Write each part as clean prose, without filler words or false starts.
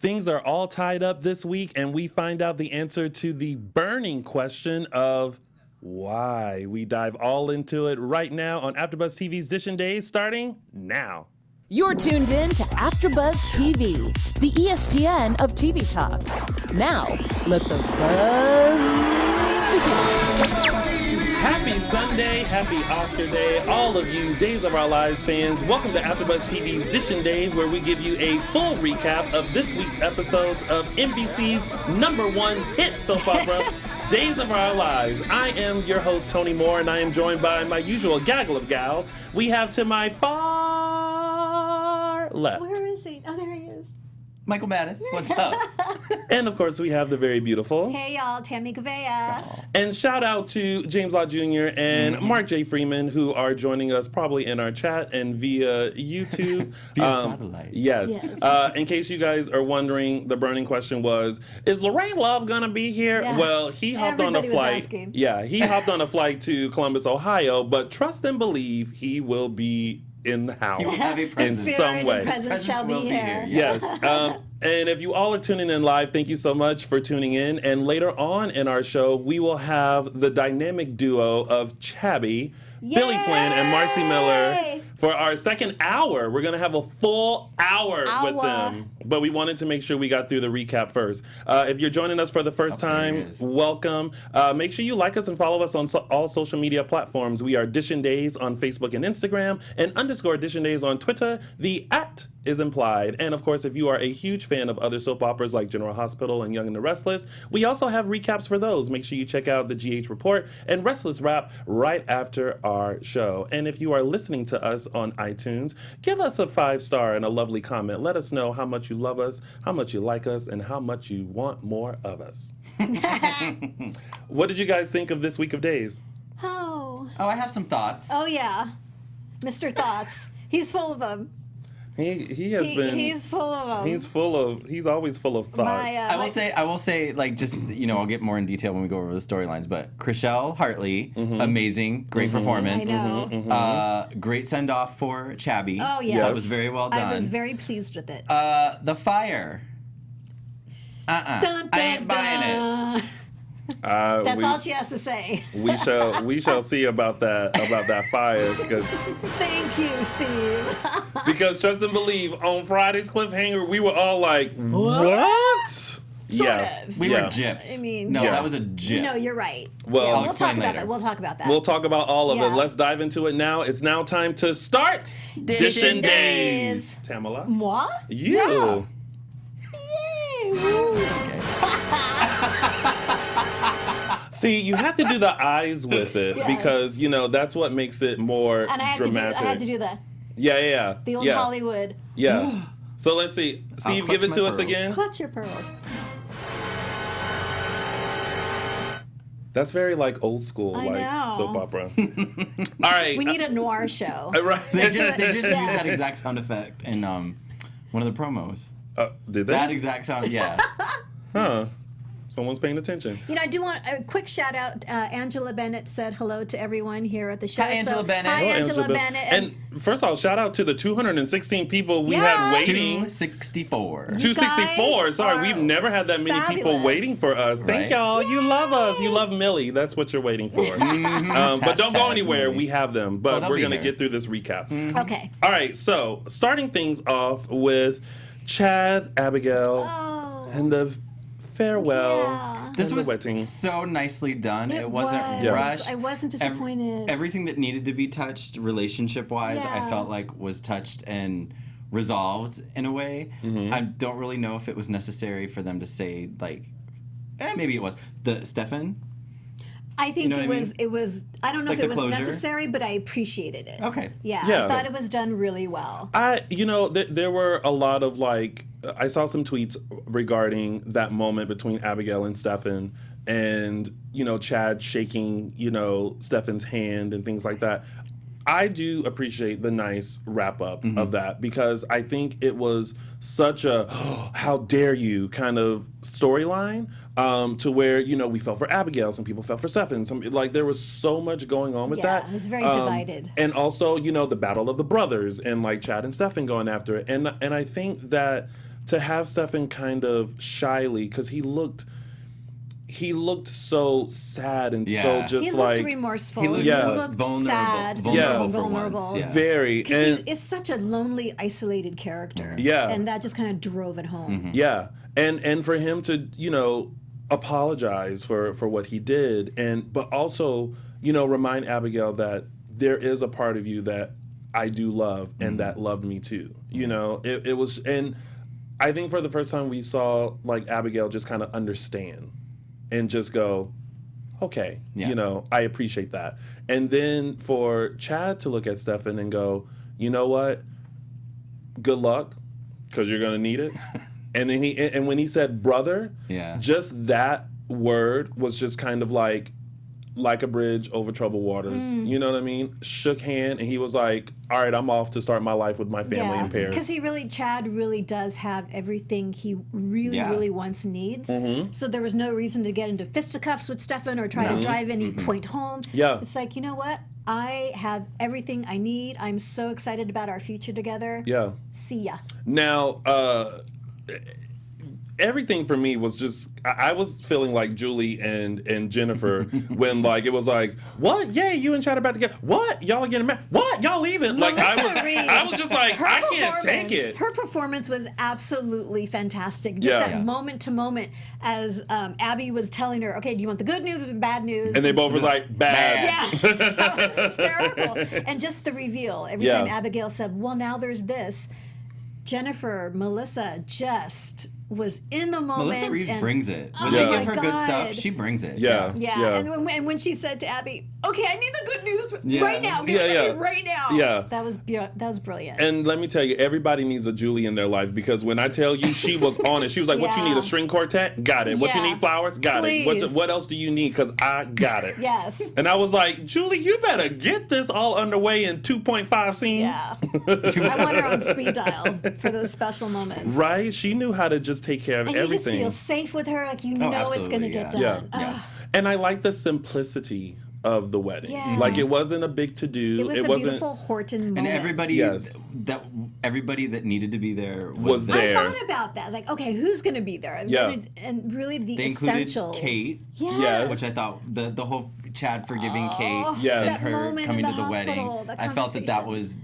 Things are all tied up this week, and we find out the answer to the burning question of why. We dive all into it right now on AfterBuzz TV's Dishing Days, starting now. You're tuned in to AfterBuzz TV, the ESPN of TV talk. Now, let the buzz begin. Happy Sunday, happy Oscar Day, all of you Days of Our Lives fans. Welcome to AfterBuzz TV's Dishing Days, where we give you a full recap of this week's episodes of NBC's #1 hit soap opera, Days of Our Lives. I am your host, Tony Moore, and I am joined by my usual gaggle of gals. We have to my far left. Where is he? Oh, there he is. Michael Bradys, what's up? And of course, we have the very beautiful. Hey, y'all. Tammy Gavea. And shout out to James Law Jr. and Mark J. Freeman, who are joining us probably in our chat and via YouTube. Via satellite. Yes. Yeah. In case you guys are wondering, the burning question was, is Lorraine Love going to be here? Yeah. Well, he hopped on a Everybody was flight. asking. Yeah, he hopped on a flight to Columbus, Ohio, but trust and believe he will be in the house He will have a in presence. Spirit some and way. presence shall be will be here. here. Yes. And if you all are tuning in live, thank you so much for tuning in. And later on in our show, we will have the dynamic duo of Chabby, Billy Flynn, and Marci Miller for our second hour. We're going to have a full hour with them. But we wanted to make sure we got through the recap first. If you're joining us for the first time, welcome. Make sure you like us and follow us on all social media platforms. We are Dishing Days on Facebook and Instagram, and _ Dishing Days on Twitter. The @ is implied. And of course, if you are a huge fan of other soap operas like General Hospital and Young and the Restless, we also have recaps for those. Make sure you check out the GH Report and Restless Wrap right after our show. And if you are listening to us on iTunes, give us a 5-star and a lovely comment. Let us know how much you love us, how much you like us, and how much you want more of us. What did you guys think of this week of days? Oh, I have some thoughts. oh yeah. Mr. Thoughts. He's full of them. He has been. He's full of them. He's always full of thoughts. I will say, like, just, I'll get more in detail when we go over the storylines, but Chrishell Hartley, amazing, great performance. I know. Great send-off for Chabby. Oh, yes. That was very well done. I was very pleased with it. The fire. Dun, I ain't dun, buying it. dun. That's all she has to say. We shall see about that fire Thank you, Steve. because trust and believe on Friday's cliffhanger we were all like, what? Sort of. We were gypped. I mean, no, yeah. that was a gyp. No, you're right. Well, yeah, I'll we'll explain talk about later. that. We'll talk about that. We'll talk about all of it. Yeah. Let's dive into it now. It's now time to start Dishing Days. Tamala, Moi? you. Yeah. Yay. Woo. It's okay. See, you have to do the eyes with it Yes. because that's what makes it more And I dramatic. had to do the Yeah. old Hollywood. Yeah. So let's see. Steve, give it clutch to my us pearls. again. Clutch your pearls. That's very like old school, I like know. soap opera. All right. We need a noir show. Right. They just Yeah. used that exact sound effect in one of the promos. Did they? That exact sound, yeah. Huh. Someone's paying attention. I do want a quick shout out. Angela Bennett said hello to everyone here at the show. Hi, Angela Bennett. Hi, Hello, Angela Bennett. And first of all, shout out to the 216 people we had Yes. waiting. 264. 264. guys Sorry, are we've never had that many people fabulous. waiting for us. Thank Right. y'all. You love us. You love Millie. That's what you're waiting for. But don't go Hashtag anywhere. Millie. We have them. But they'll we're be going to there. get through this recap. Okay. All right. So starting things off with Chad, Abigail, Oh. and the farewell. Yeah. This and was the wedding. so nicely done. It wasn't was. rushed. I wasn't disappointed. Everything that needed to be touched relationship-wise, I Yeah. felt like was touched and resolved in a way. I don't really know if it was necessary for them to say, like, maybe it was. Stefan? I think know what I mean? it was. I don't know Like if it the was closure? necessary, but I appreciated it. Okay. Yeah, Yeah. I thought it was done really well. There were a lot of I saw some tweets regarding that moment between Abigail and Stefan and, Chad shaking, Stefan's hand and things like that. I do appreciate the nice wrap up of that because I think it was such a how dare you kind of storyline to where, we felt for Abigail, some people felt for Stefan. There was so much going on with that. Yeah, it was very divided. And also, the battle of the brothers and Chad and Stefan going after it. And I think that to have Stefan kind of shyly, because he looked so sad and so just he like looked remorseful. he looked Vulnerable, sad, vulnerable for vulnerable. once, yeah. very. Because And he is such a lonely, isolated character. Yeah. And that just kind of drove it home. yeah, and for him to apologize for what he did, but also remind Abigail that there is a part of you that I do love and that loved me too. It was, and I think for the first time we saw like Abigail just kind of understand and just go, okay, I appreciate that. And then for Chad to look at Stefan and go, you know what, good luck, because you're gonna need it. And then when he said brother, just that word was just kind of like a bridge over troubled waters. You know what I mean? Shook hand, and he was like, all right, I'm off to start my life with my family in Paris. Because Chad really does have everything he really wants and needs. So there was no reason to get into fisticuffs with Stefan or try to drive any point home. Yeah. It's like, you know what? I have everything I need. I'm so excited about our future together. Yeah. See ya. Now, everything for me was just, I was feeling like Julie and Jennifer when like it was like, what? Yeah, you and Chad about to get, what? Y'all are getting married? What? Y'all leaving? Like I was just like, I can't take it. Her performance was absolutely fantastic. Just that moment to moment as Abby was telling her, okay, do you want the good news or the bad news? And they both were like, bad. Yeah, that was hysterical. And just the reveal. Every time Abigail said, well, now there's this, Melissa just was in the moment. Melissa Reeves brings it. When they give her good stuff, she brings it. Yeah. And when she said to Abby, okay, I need the good news right now. Give it to me right now. Yeah. That was brilliant. And let me tell you, everybody needs a Julie in their life, because when I tell you, she was on it. She was like, what you need, a string quartet? Got it. What you need, flowers? Got it. What else do you need? Because I got it. Yes. And I was like, Julie, you better get this all underway in 2.5 scenes. Yeah. I want her on speed dial for those special moments. Right? She knew how to just take care of everything. You just feel safe with her, like it's going to get done. Yeah. And I like the simplicity of the wedding. Yeah. Like it wasn't a big to do. It was a beautiful Horton moment. And everybody that needed to be there was there. I thought about that. Like, okay, who's going to be there? And really the essentials. Kate. Yes. Which I thought the whole Chad forgiving Kate Yes. and her coming to the hospital, wedding. I felt that was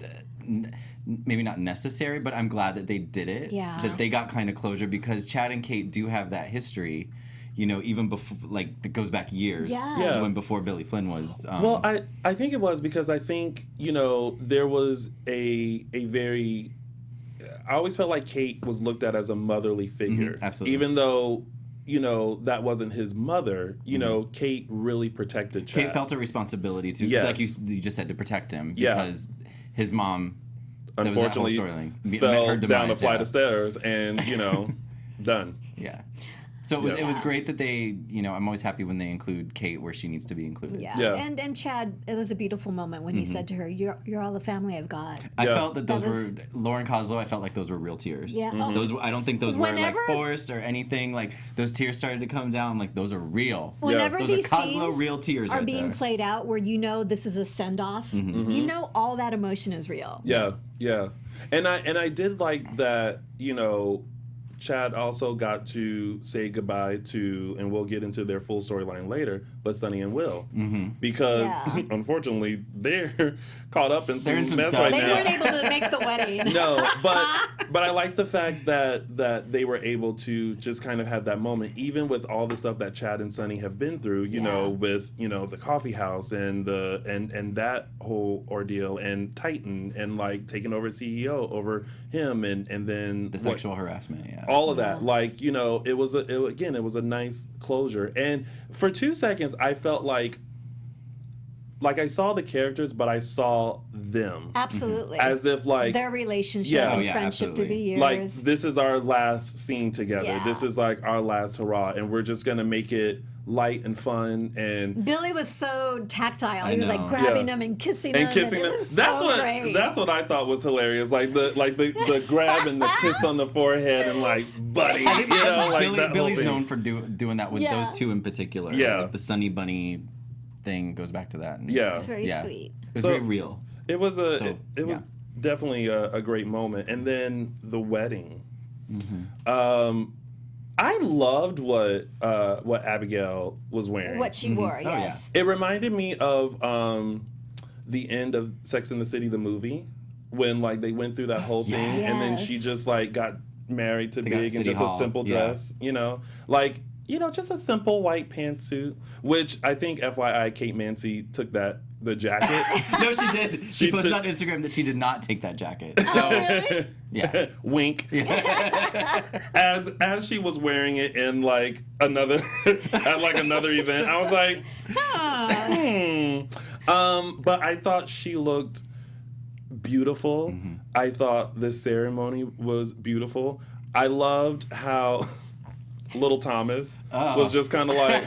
maybe not necessary, but I'm glad that they did it. Yeah. That they got kind of closure, because Chad and Kate do have that history. Even before, like, it goes back years to when before Billy Flynn was. Well, I think it was because I think, there was a very. I always felt like Kate was looked at as a motherly figure. Absolutely. Even though, that wasn't his mother, Kate really protected Chad. Kate felt a responsibility to, like you just said, to protect him. Yeah. Because his mom, unfortunately, fell down a flight of stairs and, done. Yeah. So it was great that they, I'm always happy when they include Kate where she needs to be included. Yeah. And Chad, it was a beautiful moment when he said to her, you're all the family I've got. I felt that those were, Lauren Kozlow, I felt like those were real tears. Yeah. Those, I don't think those were like forced or anything. Like those tears started to come down. I'm like, those are real. Whenever those these are Kozlow scenes real tears are right being there. played out where this is a send-off, all that emotion is real. Yeah. And I did like that, Chad also got to say goodbye to, and we'll get into their full storyline later, but Sonny and Will. Because, unfortunately, they're caught up in some mess right now. They weren't able to make the wedding. No, but I like the fact that they were able to just kind of have that moment, even with all the stuff that Chad and Sonny have been through, with, the coffee house and that whole ordeal, and Titan, and, like, taking over CEO over him, and then... The sexual harassment, all of that, like, it was a nice closure. And for 2 seconds, I felt like I saw the characters, but I saw them. Absolutely. As if, like... Their relationship and friendship absolutely. through the years. Like, this is our last scene together. Yeah. This is, like, our last hurrah. And we're just going to make it light and fun. And Billy was so tactile. He was, like, grabbing them and kissing them. It was great. That's what I thought was hilarious. Like, the grab and the kiss on the forehead and, like, buddy. Billy's known for doing that with those two in particular. Yeah. Like the Sunny Bunny thing goes back to that. And Very sweet. It was very real. It was definitely a great moment. And then the wedding. I loved what Abigail was wearing. What she wore, yes. It reminded me of the end of Sex and the City, the movie, when like they went through that whole thing, and then she just like got married to Big in just a simple dress, you know, like just a simple white pantsuit. Which I think, FYI, Kate Mansi took the jacket. No, she did. She posted on Instagram that she did not take that jacket. So, really? Yeah. Wink. Yeah. As she was wearing it in like another at like another event, I was like, but I thought she looked beautiful. I thought the ceremony was beautiful. I loved how little Thomas was just kind of like.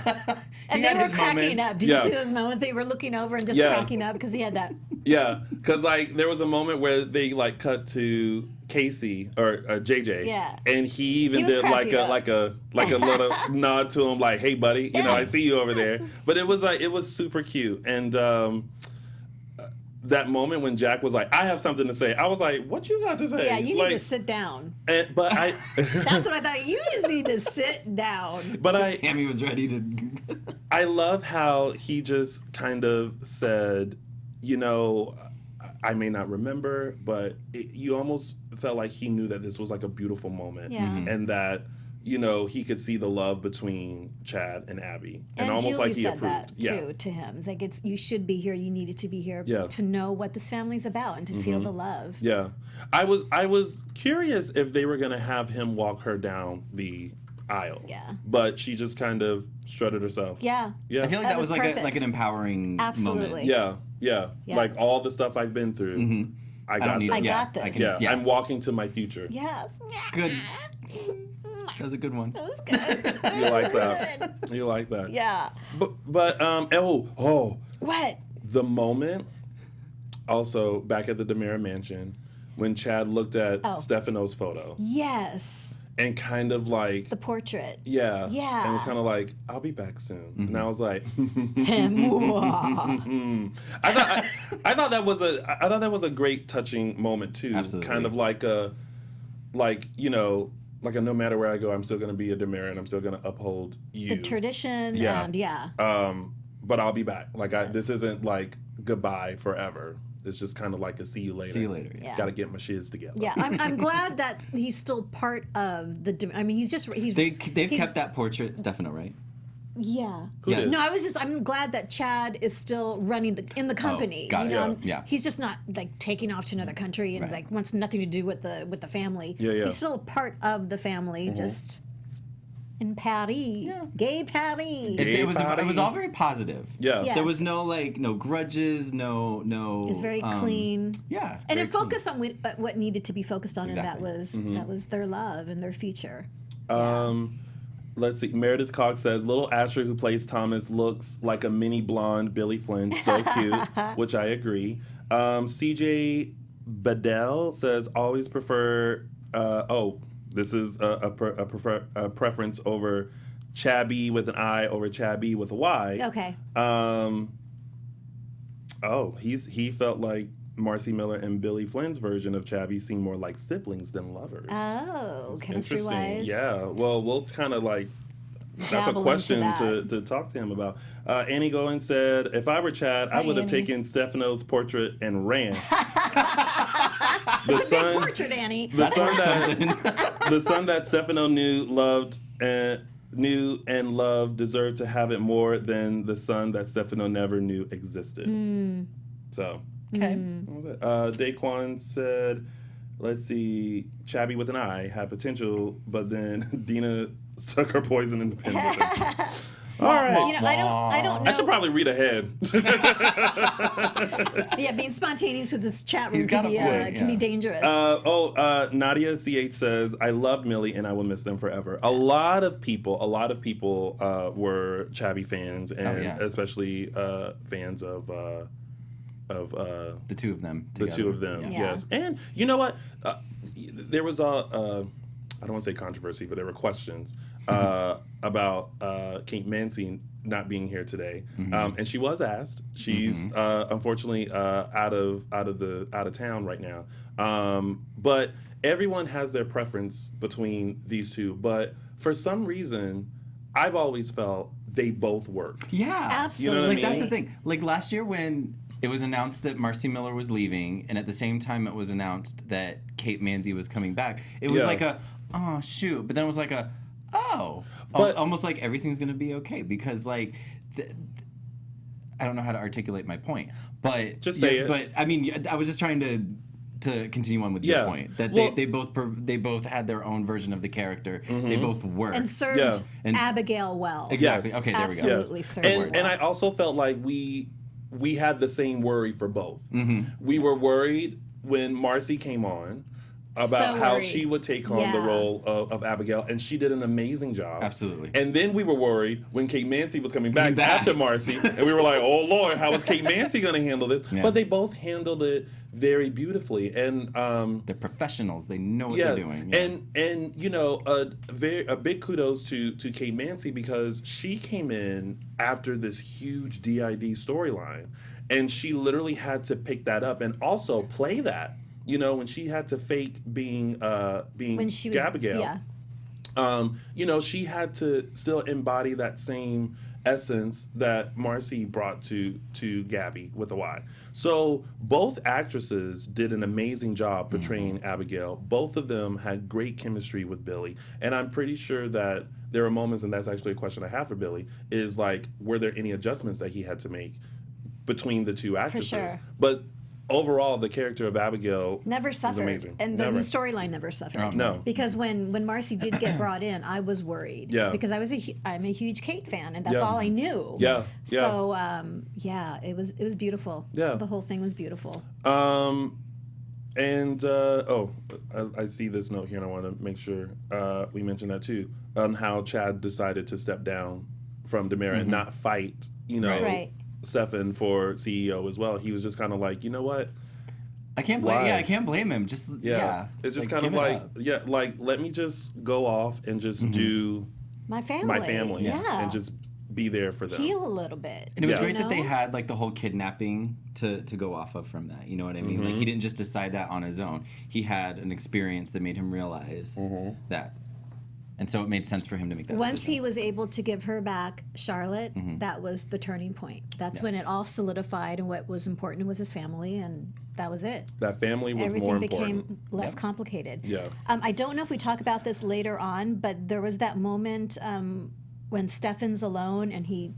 And they were cracking up. Did you see those moments? They were looking over and just cracking up because he had that. Yeah, because like there was a moment where they like cut to Casey or JJ, and he even did like a little nod to him, like, "Hey, buddy, you know, I see you over there." But it was super cute, and that moment when Jack was like, "I have something to say," I was like, "What you got to say?" Yeah, you need to sit down. But I. That's what I thought. You just need to sit down. But Tammy was ready to. I love how he just kind of said, you know, I may not remember, but you almost felt like he knew that this was like a beautiful moment, and that, you know, he could see the love between Chad and Abby, and almost Julie like he said approved. That too to him. It's like you should be here. You needed to be here to know what this family's about and to feel the love. Yeah, I was curious if they were gonna have him walk her down the aisle. Yeah, but she just kind of strutted herself. Yeah. I feel like that was like an empowering moment. Yeah. Like all the stuff I've been through. I got this. I'm walking to my future. Yes. Good. That was a good one. That was good. You like that. Yeah. But what? The moment also back at the DiMeras mansion when Chad looked at Stefano's photo. Yes. And kind of like the portrait. Yeah. And it was kind of like, I'll be back soon. And I was like, I thought that was a great touching moment too. Absolutely. Kind of like a no matter where I go, I'm still going to be a DiMeras and I'm still going to uphold you. The tradition and but I'll be back. Like this isn't like goodbye forever. It's just kind of like a see you later. See you later. Yeah. Got to get my shiz together. Yeah, I'm glad that he's still part of the. I mean, they've kept that portrait, Stefano, right? Yeah. Who did? No, I'm glad that Chad is still running in the company. He's just not like taking off to another country and like wants nothing to do with the family. Yeah. He's still a part of the family, just in Paris. Gay Paris. It was all very positive. Yeah. Yes. There was no grudges, no. It's very clean. Yeah. And it focused on what needed to be focused on, Exactly. and that was their love and their future. Let's see. Meredith Cox says, little Asher who plays Thomas looks like a mini blonde Billy Flynn. So cute, which I agree. CJ Bedell says, always prefer, this is a preference over Chabby with an I over Chabby with a Y. Okay. He felt like Marci Miller and Billy Flynn's version of Chabby seemed more like siblings than lovers. Oh, chemistry-wise. Yeah. Well, we'll kind of like, that's a question to talk to him about. Annie Goen said, if I were Chad, I would have taken Stefano's portrait and ran. It's a big portrait, Annie. The son that Stefano knew and loved deserved to have it more than the son that Stefano never knew existed. So, okay. What was it? Daquan said, let's see, Chabby with an I had potential, but then Dina stuck her poison in the pen with him. All right. I don't know. I should probably read ahead. Yeah, being spontaneous with this chat room can be dangerous. Nadia CH says, I loved Millie and I will miss them forever. A lot of people were Chabby fans, and especially fans of the two of them. The two of them, yes. And you know what? There was I don't want to say controversy, but there were questions about Kate Mansi not being here today, and she was asked. She's unfortunately out of town right now. But everyone has their preference between these two. But for some reason, I've always felt they both work. Yeah, absolutely. You know what I mean? That's the thing. Like last year when it was announced that Marci Miller was leaving, and at the same time it was announced that Kate Mansi was coming back, it was like oh shoot, but then it was like but almost like everything's gonna be okay because like I don't know how to articulate my point, but just say it. But I mean, I was just trying to continue on with your point that they both had their own version of the character. They both worked and served Abigail well. Exactly. Yes. Okay, there Absolutely we go. served her well. And I also felt like we had the same worry for both. We were worried when Marci came on about how she would take on the role of Abigail, and she did an amazing job. Absolutely. And then we were worried when Kate Mansi was coming back after Marci, and we were like, oh Lord, how is Kate Mansi going to handle this? Yeah. But they both handled it very beautifully, and they're professionals. They know what they're doing. Yeah. And you know, a big kudos to Kate Mansi because she came in after this huge DID storyline, and she literally had to pick that up and also play that. You know, when she had to fake being when she was, Abigail, you know, she had to still embody that same essence that Marci brought to Gabby with a Y. So both actresses did an amazing job portraying Abigail. Both of them had great chemistry with Billy, and I'm pretty sure that there are moments, and that's actually a question I have for Billy, is like, were there any adjustments that he had to make between the two actresses? For sure. But overall, the character of Abigail never suffered, was amazing. and the storyline never suffered. Oh, no, because when Marci did get brought in, I was worried. Yeah, because I'm a huge Kate fan, and that's all I knew. Yeah. So it was beautiful. Yeah, the whole thing was beautiful. And I see this note here, and I want to make sure we mention that too. On how Chad decided to step down from DiMeras and not fight, Right. Stefan for CEO as well. He was just kind of like, you know what? I can't blame. Yeah, I can't blame him. Just it's just kind of like let me just go off and just do my family, and just be there for them. Heal a little bit. And it was great that they had like the whole kidnapping to go off of from that. You know what I mean? Like he didn't just decide that on his own. He had an experience that made him realize that. And so it made sense for him to make that Once decision. he was able to give her back Charlotte, that was the turning point. That's when it all solidified, and what was important was his family, and that was it. That family was more important. Everything became less complicated. Yeah. I don't know if we talk about this later on, but there was that moment when Stefan's alone and he,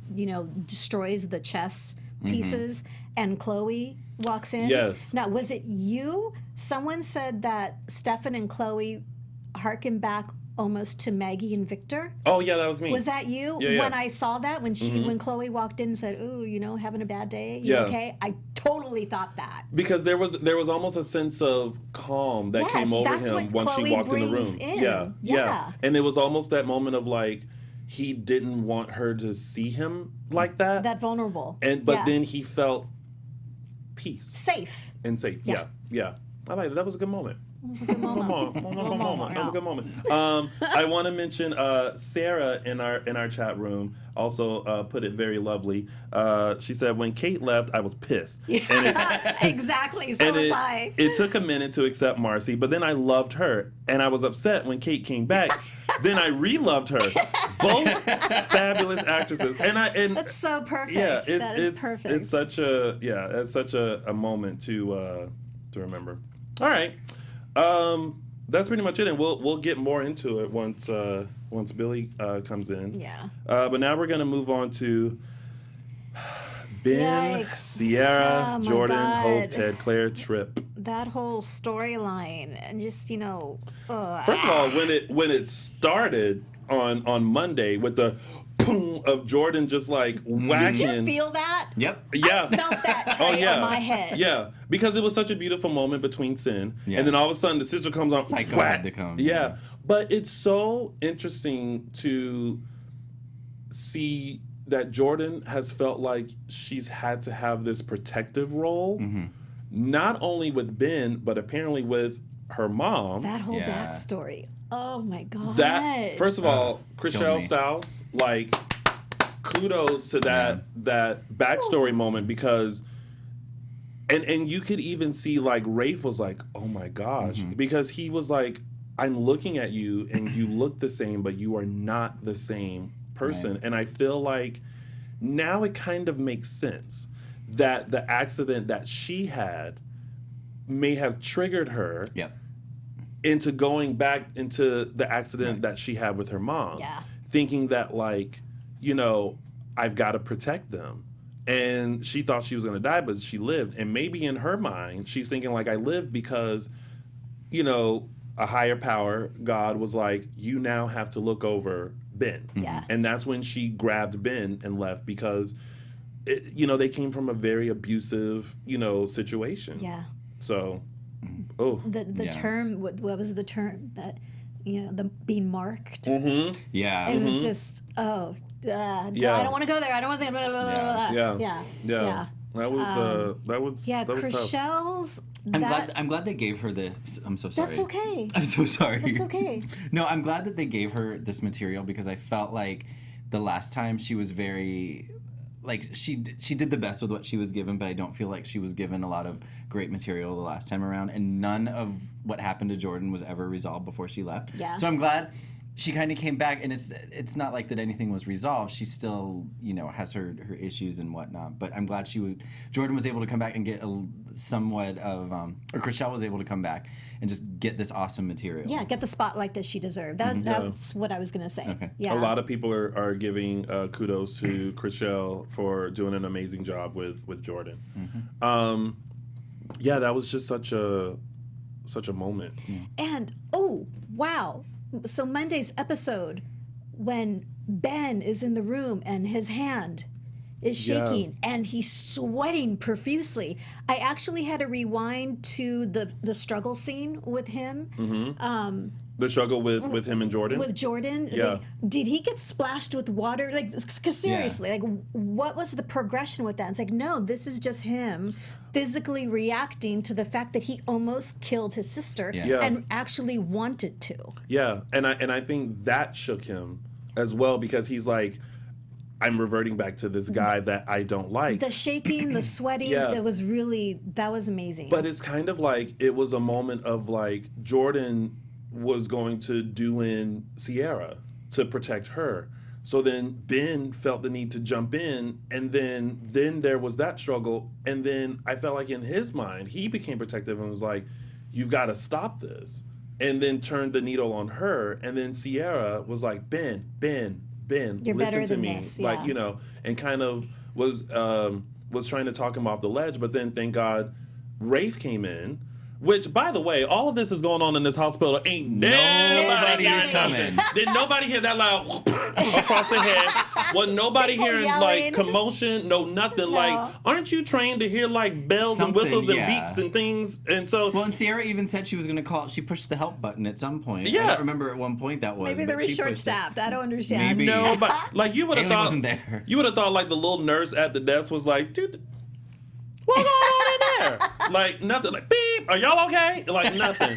destroys the chess pieces, and Chloe walks in. Yes. Now, was it you? Someone said that Stefan and Chloe harken back almost to Maggie and Victor. Oh yeah, that was me. Was that you? Yeah. When I saw that, when Chloe walked in and said, "Ooh, having a bad day, you okay?" I totally thought that. Because there was almost a sense of calm that came over him once Chloe she walked in the room. Yeah. And it was almost that moment of like he didn't want her to see him like that. That vulnerable. But then he felt peace. Safe. And safe. Yeah. I like that. That was a good moment. It was a good moment. That was a good moment. I want to mention Sarah in our chat room also put it very lovely. She said, when Kate left, I was pissed. Exactly. So was I. It took a minute to accept Marci, but then I loved her, and I was upset when Kate came back. Then I re-loved her. Both fabulous actresses, and that's so perfect. Yeah, it's perfect. It's such a moment to remember. All right. That's pretty much it, and we'll get more into it once Billy comes in. Yeah. But now we're gonna move on to Ben, Yikes. Sierra, Jordan, God. Hope, Ted, Claire, Trip. That whole storyline, and just First of all, when it started on Monday with the boom of Jordan just like whacking. Did you feel that? Yep. Yeah. I felt that train on my head. Yeah, because it was such a beautiful moment between Sin, and then all of a sudden the sister comes on. Psycho had to come. Yeah, but it's so interesting to see that Jordan has felt like she's had to have this protective role, not only with Ben, but apparently with her mom. That whole backstory. Oh my god. That first of all, kill Chriselle me. Stiles, like, kudos to that backstory moment because, and you could even see like Rafe was like, oh my gosh, because he was like, I'm looking at you and you look the same, but you are not the same person, and I feel like now it kind of makes sense that the accident that she had may have triggered her. Yep. Into going back into the accident that she had with her mom. Yeah. Thinking that, like, you know, I've got to protect them. And she thought she was going to die, but she lived. And maybe in her mind, she's thinking, like, I lived because, you know, a higher power, God, was like, you now have to look over Ben. Yeah. And that's when she grabbed Ben and left because, you know, they came from a very abusive, you know, situation. Yeah. So... Oh, The term, what was the term that, you know, the being marked? Yeah. It was just, I don't want to go there. I don't want to think. Blah, blah, blah, blah. Yeah. That was Yeah, that was tough. Chriselle's. I'm glad they gave her this. I'm so sorry. That's okay. I'm so sorry. That's okay. No, I'm glad that they gave her this material because I felt like the last time she was very, like, she did the best with what she was given, but I don't feel like she was given a lot of great material the last time around, and none of what happened to Jordan was ever resolved before she left. Yeah. So I'm glad she kind of came back, and it's not like that anything was resolved. She still, you know, has her issues and whatnot, but I'm glad Jordan was able to come back and get somewhat of, or Chriselle was able to come back and just get this awesome material. Yeah, get the spotlight that she deserved. That's what I was going to say. Okay. Yeah. A lot of people are giving kudos to Chriselle for doing an amazing job with Jordan. Yeah, that was just such a moment. And, oh, wow. So Monday's episode, when Ben is in the room and his hand is shaking and he's sweating profusely. I actually had to rewind to the struggle scene with him. The struggle with him and Jordan. With Jordan, Yeah. like, did he get splashed with water? Like, seriously, like, what was the progression with that? It's like, no, this is just him physically reacting to the fact that he almost killed his sister and actually wanted to. Yeah, and I think that shook him as well because he's like, I'm reverting back to this guy that I don't like. The shaking, the sweating, that was amazing. But it's kind of like it was a moment of like Jordan was going to do in Sierra to protect her. So then Ben felt the need to jump in, and then there was that struggle, and then I felt like in his mind he became protective and was like, "You've got to stop this," and then turned the needle on her, and then Sierra was like, Ben, You're listen better to than me, this, like yeah. you know, and kind of was trying to talk him off the ledge, but then thank God, Rafe came in. Which, by the way, all of this is going on in this hospital. Ain't nobody is coming. Did nobody hear that loud across the head? Was nobody People hearing yelling. like commotion? No, nothing. No. Like, aren't you trained to hear like bells and Something, whistles and yeah. beeps and things? And so, Well, and Sierra even said she was going to call. She pushed the help button at some point. Yeah. I don't remember at one point that was. Maybe they but were she pushed it. short-staffed. I don't understand. Maybe. no, but like you would have Haley thought wasn't there. You would have thought like the little nurse at the desk was like, dude, what's going on in there? Like nothing. Like beep. Are y'all okay? Like nothing.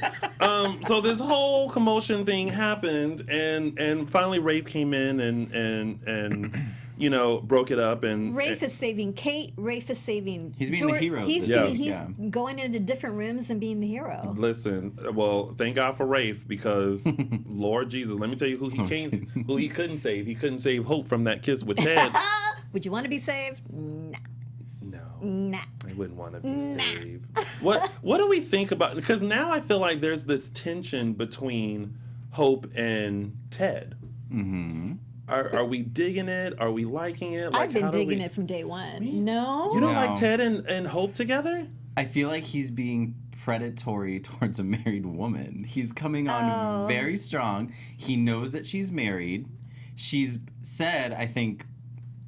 So this whole commotion thing happened, and finally Rafe came in and you know broke it up. And Rafe is saving Kate. Rafe is saving. He's being the hero He's this week, he's yeah. going into different rooms and being the hero. Listen, well, thank God for Rafe because Lord Jesus, let me tell you who he couldn't save. He couldn't save Hope from that kiss with Ted. Would you want to be saved? Nah. No. I wouldn't want to be saved. What do we think about? Because now I feel like there's this tension between Hope and Ted. Mm-hmm. Are we digging it? Are we liking it? Like, I've been how do digging we- it from day one. No. You don't No. like Ted and Hope together? I feel like he's being predatory towards a married woman. He's coming on very strong. He knows that she's married. She's said, I think,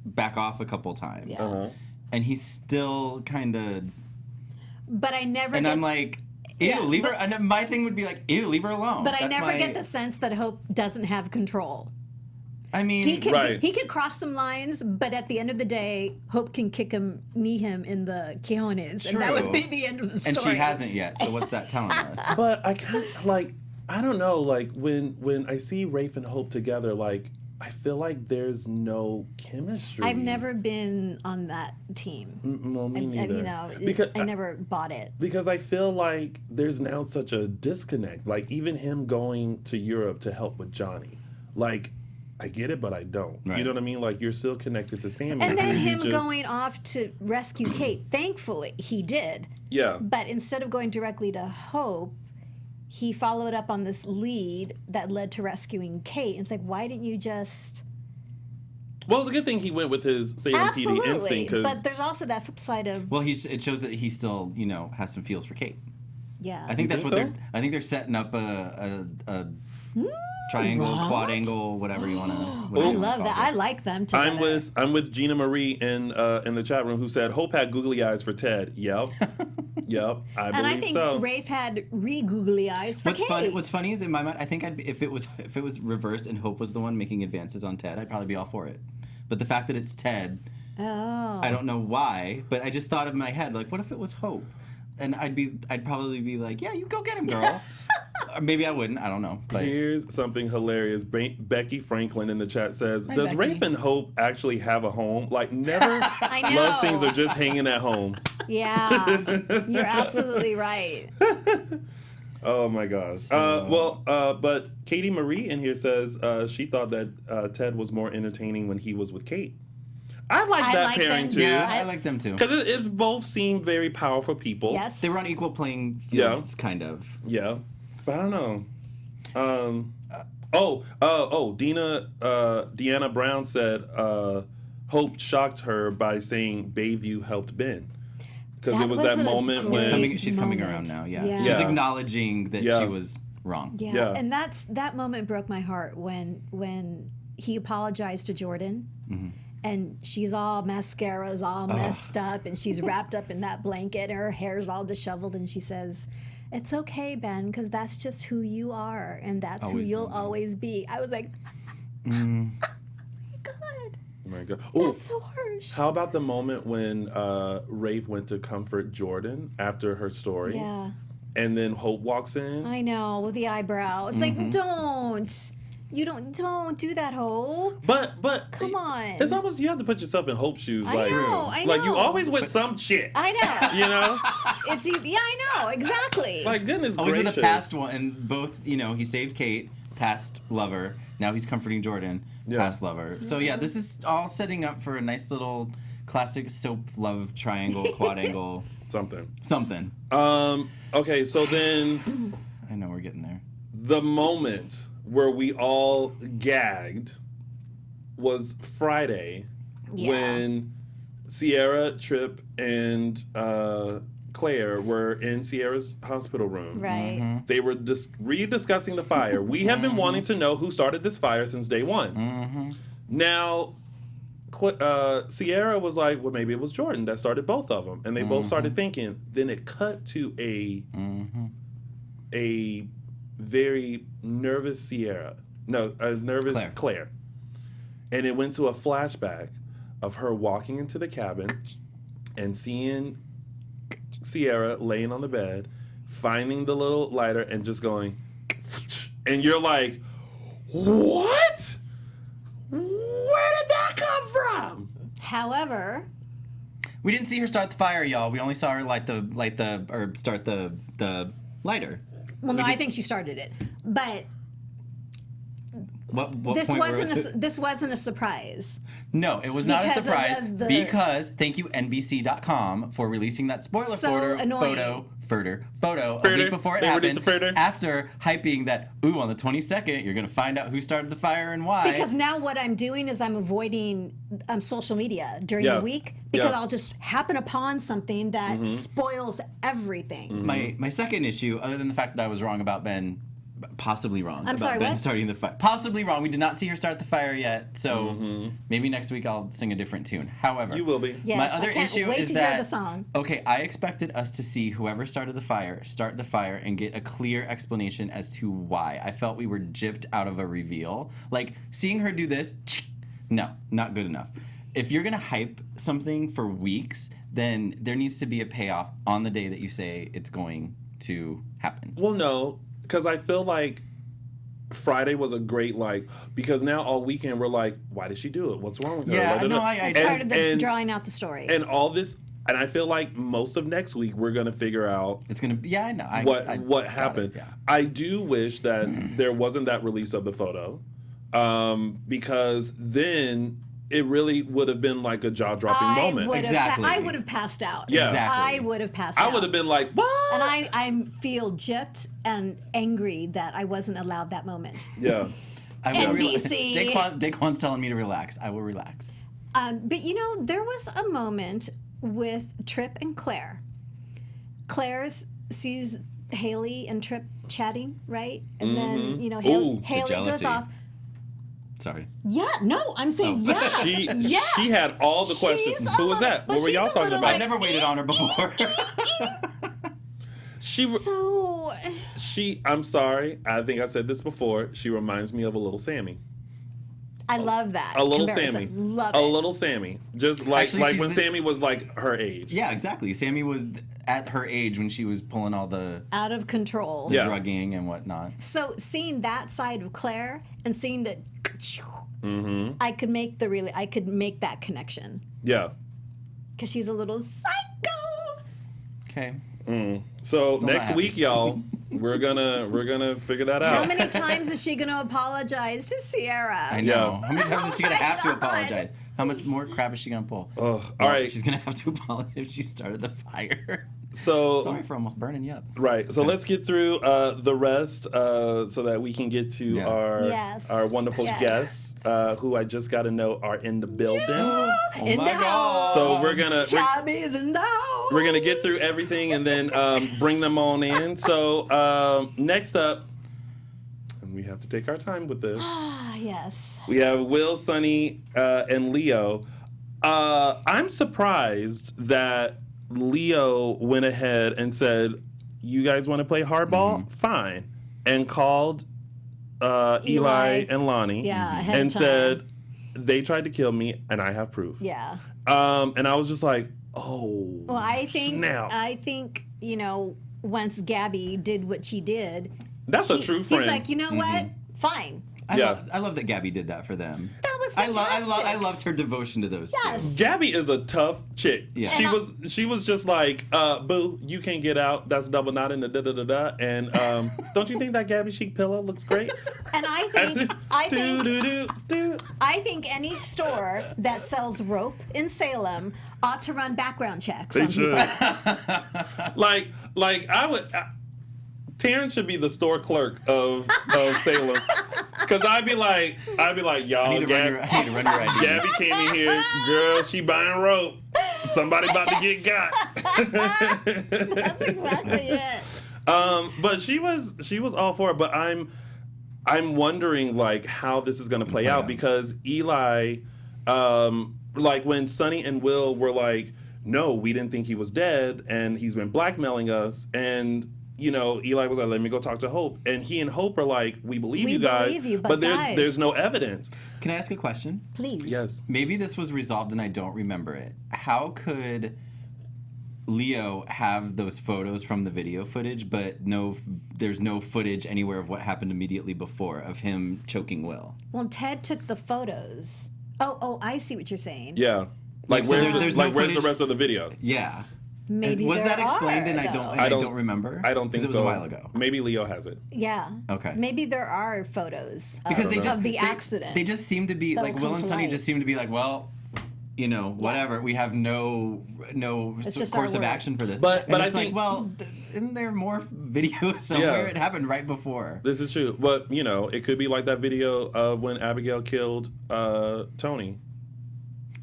back off a couple times. Yeah. Uh-huh. And he's still kind of. But I never. And get, I'm like, ew, Yeah, leave her. but- And my thing would be like, ew, leave her alone. But I That's never my- get the sense that Hope doesn't have control. I mean, He can Right. he can cross some lines, but at the end of the day, Hope can knee him in the cojones, and that True. would be the end of the and story. she hasn't yet. So what's that telling us? But I can't like I don't know. Like when I see Rafe and Hope together, like I feel like there's no chemistry. I've never been on that team. Well, me neither. You know, because I never bought it. Because I feel like there's now such a disconnect. Like even him going to Europe to help with Johnny, like. I get it, but I don't. Right. You know what I mean? Like, you're still connected to Sammy. And then you him just- going off to rescue Kate. Thankfully, he did. Yeah. But instead of going directly to Hope, he followed up on this lead that led to rescuing Kate. And it's like, why didn't you just... Well, it's a good thing he went with his Salem PD Absolutely. instinct. 'Cause- But there's also that flip side of... Well, it shows that he still, has some feels for Kate. Yeah. I think that's think what so? I think they're setting up a triangle, quad angle, whatever you want to. I love that. I like them together. I'm with Gina Marie in the chat room who said Hope had googly eyes for Ted. Yep. Yep. I And believe I think so. Rafe had re-googly eyes for Kate. What's funny is in my mind, I think if it was reversed and Hope was the one making advances on Ted, I'd probably be all for it. But the fact that it's Ted, I don't know why, but I just thought in my head, like, what if it was Hope? And I'd probably be like, yeah, you go get him, girl. Or maybe I wouldn't. I don't know. But Here's something hilarious. Becky Franklin in the chat says, Hi, does Becky. Rafe and Hope actually have a home? Like, never I know. love scenes are just hanging at home. Yeah. You're absolutely right. Oh, my gosh. But Katie Marie in here says she thought that Ted was more entertaining when he was with Kate. I like that like pairing, them too. yeah, I like them too. Because it both seem very powerful people. Yes. They were on equal playing fields, kind of. Yeah. But I don't know. Deanna Brown said Hope shocked her by saying Bayview helped Ben. Because it was that a moment great when... She's coming around moment. now. Yeah. Yeah. She's Yeah. acknowledging that Yeah. she was wrong. Yeah. Yeah. And that moment broke my heart when he apologized to Jordan. And she's all mascara's all messed up, and she's wrapped up in that blanket, and her hair's all disheveled, and she says, "It's okay, Ben, because that's just who you are, and that's who Always you'll been, yeah. always be." I was like, "Oh my God, Oh my God. Ooh, that's so harsh." how about the moment when Rafe went to comfort Jordan after her story? Yeah, And then Hope walks in? I know, with the eyebrow. It's like, don't do that, Hope. But Come on. It's almost, you have to put yourself in Hope's shoes. I like, know, I Like, you know. always with some shit. I know. You know? I know, exactly. Like, goodness Always gracious. with a past one, and both, he saved Kate, past lover. Now he's comforting Jordan, Yeah. past lover. So yeah, this is all setting up for a nice little classic soap love triangle, quad angle, Something. something. Okay, so then I know we're getting there. the moment where we all gagged was Friday Yeah. when Sierra, Tripp, and Claire were in Sierra's hospital room. Right. They were rediscussing the fire. We have been wanting to know who started this fire since day one. Now, Sierra was like, well, maybe it was Jordan that started both of them. And they both started thinking. Then it cut to a very nervous Sierra. No, a nervous Claire. And it went to a flashback of her walking into the cabin and seeing Sierra laying on the bed, finding the little lighter and just going, and you're like, what? Where did that come from? However, We didn't see her start the fire, y'all. We only saw her start the lighter. well, no, I think she started it, but What this point wasn't a surprise. No, it was not a Because of surprise the- because thank you NBC.com for releasing that spoiler So photo annoying. a week Further. before it They happened. did the further. After hyping that, on the 22nd, you're gonna find out who started the fire and why. Because now what I'm doing is I'm avoiding social media during Yeah. the week because Yeah. I'll just happen upon something that spoils everything. My second issue, other than the fact that I was wrong about Ben, possibly wrong I'm about sorry, Ben what? starting the fire. Possibly wrong. We did not see her start the fire yet, so maybe next week I'll sing a different tune. However, You will be. Yes, my other I can't issue wait is to that hear the song. okay, I expected us to see whoever started the fire start the fire and get a clear explanation as to why. I felt we were gypped out of a reveal. Like seeing her do this, no, not good enough. If you're gonna hype something for weeks, then there needs to be a payoff on the day that you say it's going to happen. Well, no. because I feel like Friday was a great, like, because now all weekend we're like, why did she do it? What's wrong with her? Yeah, no, It's part of the drawing out the story. And all this, and I feel like most of next week we're gonna figure out It's gonna be, I know. what happened. Yeah. I do wish that there wasn't that release of the photo, because then it really would have been like a jaw-dropping moment. Exactly. I would have passed out. Yeah. Exactly. I would have passed out. I would have been like, what? And I feel gypped and angry that I wasn't allowed that moment. Yeah. I will NBC. Daquan's telling me to relax. I will relax. But you know, there was a moment with Tripp and Claire. Claire sees Haley and Tripp chatting, right? And then, you know, Ooh, Haley goes jealousy. off. Sorry. Yeah, no, I'm saying yeah. She had all the questions. She's Who was that? but What were she's y'all a talking little about? I never waited on her before. So I'm sorry. I think I said this before. She reminds me of a little Sammy. I love that. A little comparison. Sammy. Love a it. little Sammy. Just like Actually, like she's when the- Sammy was like her age. Yeah, exactly. Sammy was at her age when she was pulling all the Out of control. Yeah. drugging and whatnot. So seeing that side of Claire and seeing that, I could make that connection Yeah. because she's a little psycho. Okay. So all next that week, y'all, we're gonna figure that How out. many times is she going to apologize to Sierra? I know. Yeah. How many times is she gonna Oh my have to God. apologize? How much more crap is she gonna pull? Ugh, all right. She's gonna have to apologize if she started the fire. So Sorry for almost burning you up. right. So let's get through the rest so that we can get to Yeah. Yes. our wonderful Yes. guests who I just got to know are in the building. In my the God. house. So Chubby's in the house. we're gonna get through everything and then bring them on in. So next up, and we have to take our time with this. Ah, yes. We have Will, Sonny, and Leo. I'm surprised that Leo went ahead and said, "You guys want to play hardball? Fine," and called Eli and Lonnie, Yeah, ahead and of time. said, "They tried to kill me, and I have proof." Yeah. And I was just like, "Oh, Well, I snap!" think, you know, once Gabby did what she did, That's a true friend. he's like, you know what? Fine. Yeah. I love that Gabby did that for them. That was I fantastic. loved her devotion to those Yes. two. Gabby is a tough chick. Yeah. She was just like, boo, you can't get out. That's double knot in the da da da da. And don't you think that Gabby chic pillow looks great? And I think any store that sells rope in Salem ought to run background checks They on should. people. like I would. Terrence should be the store clerk of Salem, because I'd be like, y'all, I need to run your ID. Gabby came in here, girl. She buying rope. Somebody about to get got. That's exactly it. But she was all for it. But I'm wondering like how this is going to play out, because Eli, like when Sonny and Will were like, no, we didn't think he was dead, and he's been blackmailing us, and you know, Eli was like, let me go talk to Hope, and he and Hope are like, we believe you guys, believe you, but guys- there's no evidence. Can I ask a question? Please. Yes. Maybe this was resolved and I don't remember it. How could Leo have those photos from the video footage, but there's no footage anywhere of what happened immediately before of him choking Will? Well, Ted took the photos. Oh, I see what you're saying. Yeah. Like So where's there's no where's the footage? rest of the video? Yeah. Maybe was there that explained are, and I though. don't remember? I don't think 'Cause so. it was a while ago. Maybe Leo has it. Yeah. Okay. Maybe there are photos Because of the accident. They just seem to be That'll like come Will and to Sonny light. just seem to be like, well, you know, whatever. We have no just course our of word. action for this. But And I it's think- like, well, isn't there more videos somewhere? Yeah. It happened right before. This is true. But, you know, it could be like that video of when Abigail killed Tony.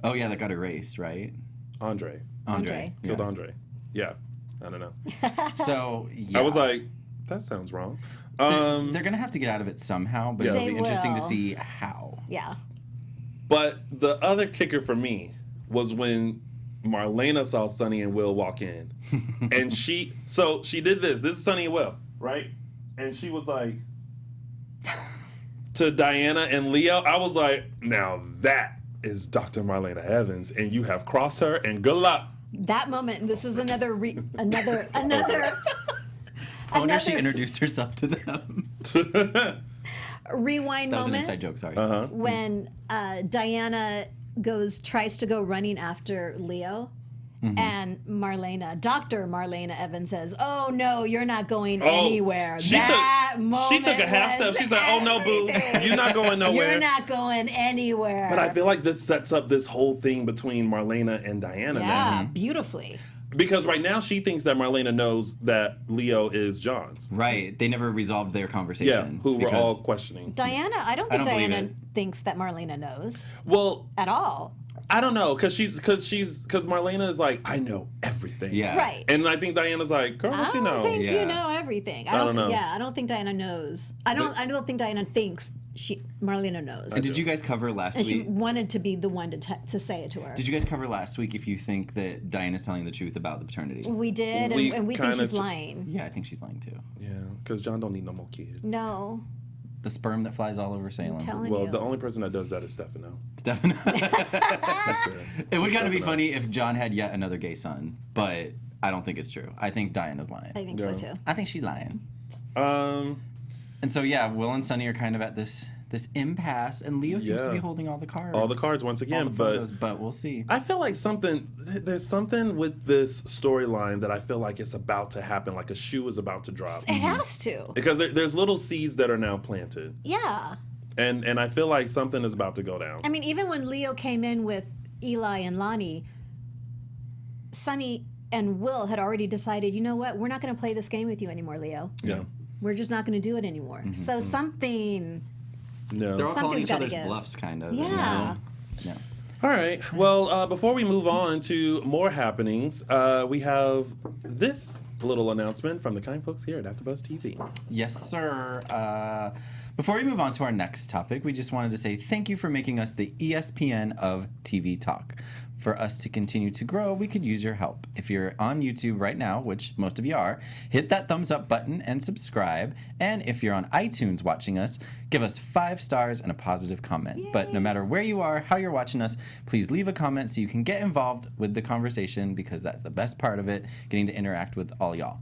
Oh yeah, that got erased, right? Andre. Andre. Killed Yeah. Andre. Yeah. I don't know. So yeah. I was like, that sounds wrong. they're gonna have to get out of it somehow, but Yeah. it'll They be interesting to will. see how. Yeah. But the other kicker for me was when Marlena saw Sonny and Will walk in. And she did this. This is Sonny and Will, right? And she was like, to Diana and Leo, I was like, now that is Dr. Marlena Evans, and you have crossed her, and good luck. That moment, this was another I wonder if she introduced herself to them. Rewind That was an moment inside joke, sorry. when Diana tries to go running after Leo. And Dr. Marlena Evans says, "Oh no, you're not going anywhere." She took a half step. She's like, "Oh no, boo, you're not going nowhere. You're not going anywhere." But I feel like this sets up this whole thing between Marlena and Diana now. Beautifully. Because right now she thinks that Marlena knows that Leo is John's. Right. They never resolved their conversation. Yeah, who were all questioning. Diana, I don't think believe Diana it. thinks that Marlena knows Well, at all. I don't know, because Marlena is like, I know everything. Yeah. Right. And I think Diana's like, girl, what you know? I don't think Yeah. you know everything. I don't know. Yeah, I don't think Diana knows. I don't think Diana thinks Marlena knows. And did you guys cover last And she week? wanted to be the one to say it to her. Did you guys cover last week if you think that Diana's telling the truth about the paternity? We did, We and we think kinda she's lying. Yeah, I think she's lying too. Yeah, because John don't need no more kids. No, The sperm that flies all over Salem. telling Well, you. the only person that does that is Stefano. Definitely. That's it. It would kind of be funny if John had yet another gay son, but I don't think it's true. I think Diana's lying. I think so too. I think she's lying. Um, And so yeah, Will and Sonny are kind of at this impasse, and Leo seems to be Yeah. holding all the cards. all the cards once all again, the photos, but we'll see. I feel like there's something with this storyline that I feel like it's about to happen, like a shoe is about to drop. It has to. Because there's little seeds that are now planted. Yeah. And I feel like something is about to go down. I mean, even when Leo came in with Eli and Lonnie, Sonny and Will had already decided, you know what, we're not going to play this game with you anymore, Leo. Yeah. We're just not going to do it anymore. So something. No. They're all calling Something's each gotta other's give. bluffs, kind of. Yeah. Yeah. All right. Well, before we move on to more happenings, we have this little announcement from the kind folks here at AfterBuzz TV. Yes, sir. Before we move on to our next topic, we just wanted to say thank you for making us the ESPN of TV talk. For us to continue to grow, we could use your help. If you're on YouTube right now, which most of you are, hit that thumbs up button and subscribe. And if you're on iTunes watching us, give us 5 stars and a positive comment. Yay. But no matter where you are, how you're watching us, please leave a comment so you can get involved with the conversation, because that's the best part of it, getting to interact with all y'all.